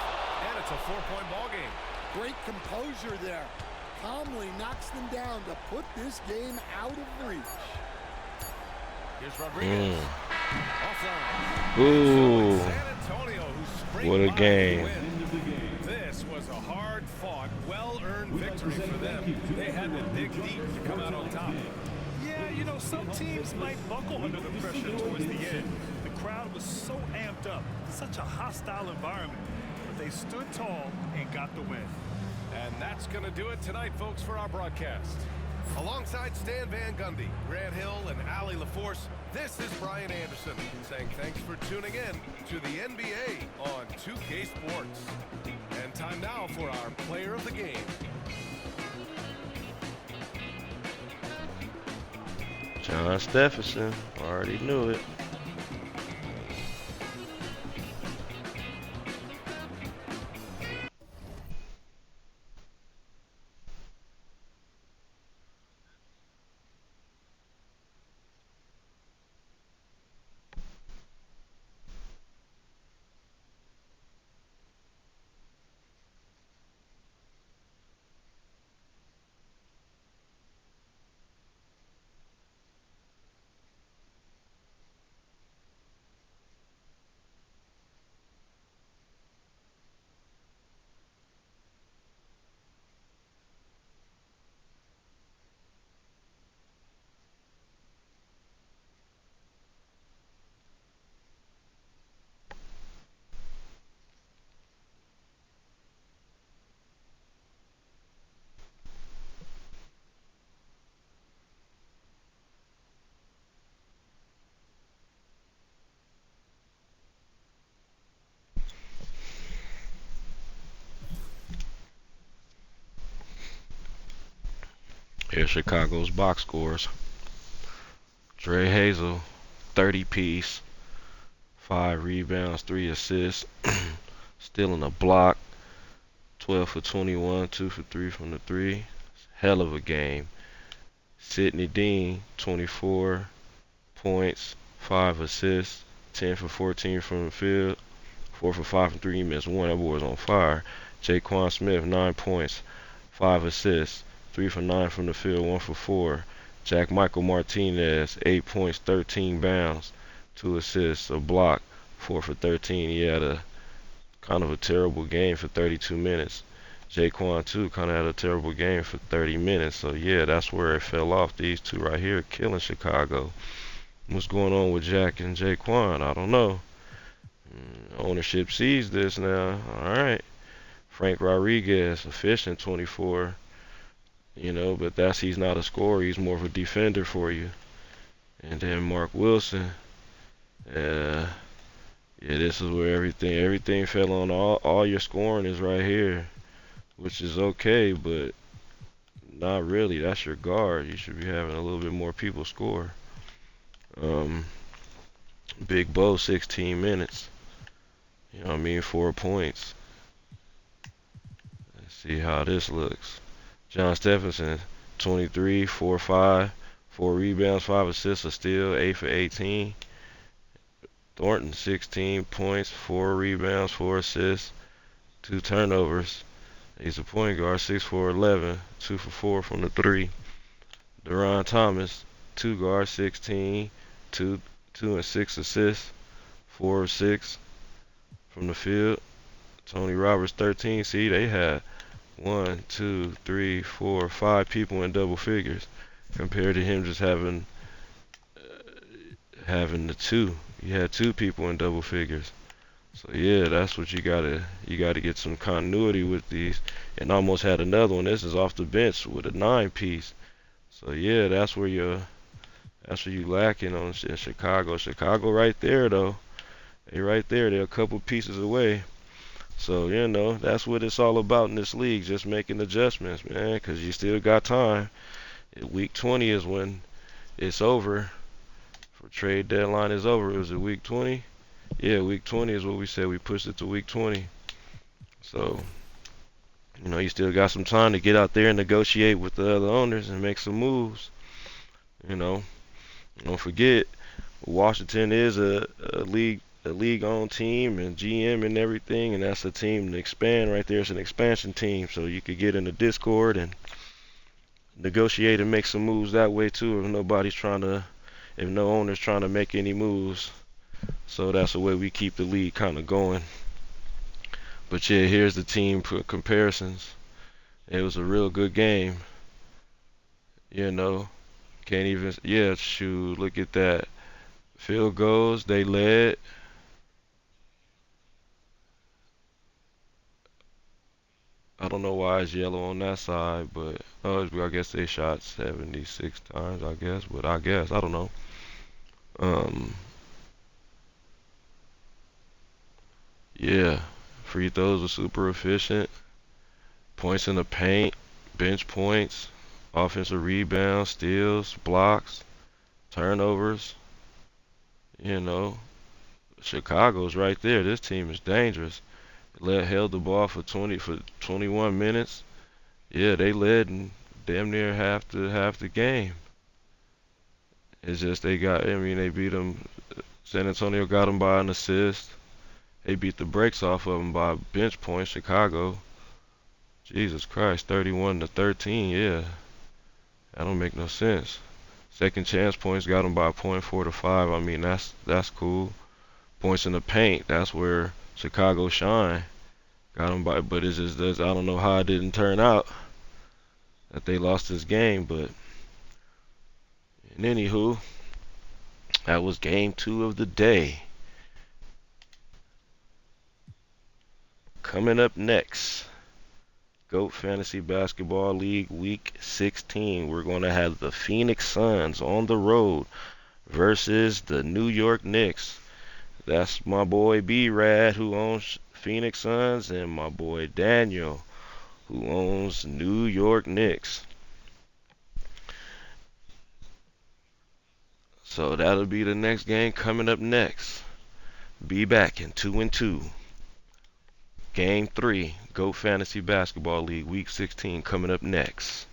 and it's a 4-point ball game. Great composure there. Calmly knocks them down to put this game out of reach. Here's Rodriguez. Offline. Ooh. San Antonio, who scraped What a by the game. win. This was a hard-fought, well-earned victory for them. They had to dig deep to come out on top. Yeah, you know, some teams might buckle under the pressure towards the end. The crowd was so amped up. Such a hostile environment. But they stood tall and got the win. And that's going to do it tonight, folks, for our broadcast. Alongside Stan Van Gundy, Grant Hill, and Allie LaForce, this is Brian Anderson saying thanks for tuning in to the NBA on 2K Sports. And time now for our player of the game. John Stephenson. Already knew it. Here's Chicago's box scores. Dre Hazel, 30 piece, 5 rebounds, 3 assists, stealing a block, 12 for 21, 2 for 3 from the 3. Hell of a game. Sidney Dean, 24 points, 5 assists, 10 for 14 from the field, 4 for 5 from 3. He missed 1. That boy was on fire. Jaquan Smith, 9 points, 5 assists, 3 for 9 from the field, 1 for 4. Jack Michael Martinez, 8 points, 13 bounds, 2 assists, a block, 4 for 13. He had a kind of a terrible game for 32 minutes. Jaquan too kind of had a terrible game for 30 minutes. So yeah, that's where it fell off. These two right here killing Chicago. What's going on with Jack and Jaquan? I don't know. Ownership sees this now. All right. Frank Rodriguez, efficient, 24. You know, but he's not a scorer. He's more of a defender for you. And then Mark Wilson. Yeah, this is where everything fell on. All your scoring is right here, which is okay, but not really. That's your guard. You should be having a little bit more people score. Big Bo, 16 minutes. You know what I mean? 4 points. Let's see how this looks. John Stephenson, 23, 4-5, 4 rebounds, 5 assists, a steal, 8 for 18. Thornton, 16 points, 4 rebounds, 4 assists, 2 turnovers. He's a point guard, 6'4", 11, 2 for 4 from the 3. Deron Thomas, 2 guard, 16, 2 and 6 assists, 4 of 6 from the field. Tony Roberts, 13. See, they had 1, 2, 3, 4, 5 people in double figures compared to him just having the 2. He had 2 people in double figures. So yeah, that's what you gotta get some continuity with these. And almost had another one. This is off the bench with a 9-piece. So yeah, that's where you lacking on in Chicago. Chicago right there though. They right there. They're a couple pieces away. So you know that's what it's all about in this league. Just making adjustments, man. Because you still got time. Week 20 is when it's over. For trade deadline is over. It was at week 20. Yeah, week 20 is what we said. We pushed it to week 20. So, you know, you still got some time to get out there and negotiate with the other owners and make some moves. You know, don't forget, Washington is a league-owned team and GM and everything, and that's a team to expand right there. It's an expansion team, so you could get in the Discord and negotiate and make some moves that way too. If no owner's trying to make any moves. So that's the way we keep the league kind of going. But yeah, here's the team comparisons. It was a real good game. You know, can't even, yeah, shoot, look at that. Field goals, they led. I don't know why it's yellow on that side, but I guess they shot 76 times, I guess. But I don't know. Um, yeah, free throws were super efficient. Points in the paint, bench points, offensive rebounds, steals, blocks, turnovers. You know, Chicago's right there. This team is dangerous. Held the ball for 21 minutes. Yeah, they led in damn near half the game. It's just they beat them. San Antonio got them by an assist. They beat the brakes off of them by bench points. Chicago, Jesus Christ, 31-13. Yeah, that don't make no sense. Second chance points got them by a point, 4-5. I mean, that's cool. Points in the paint, that's where Chicago shine. Got them by, but it's just I don't know how it didn't turn out that they lost this game. But anywho, that was game 2 of the day. Coming up next, GOAT Fantasy Basketball League Week 16. We're going to have the Phoenix Suns on the road versus the New York Knicks. That's my boy B-Rad who owns Phoenix Suns and my boy Daniel who owns New York Knicks. So that'll be the next game coming up next. Be back in 2 and 2. Game 3, GOAT Fantasy Basketball League Week 16 coming up next.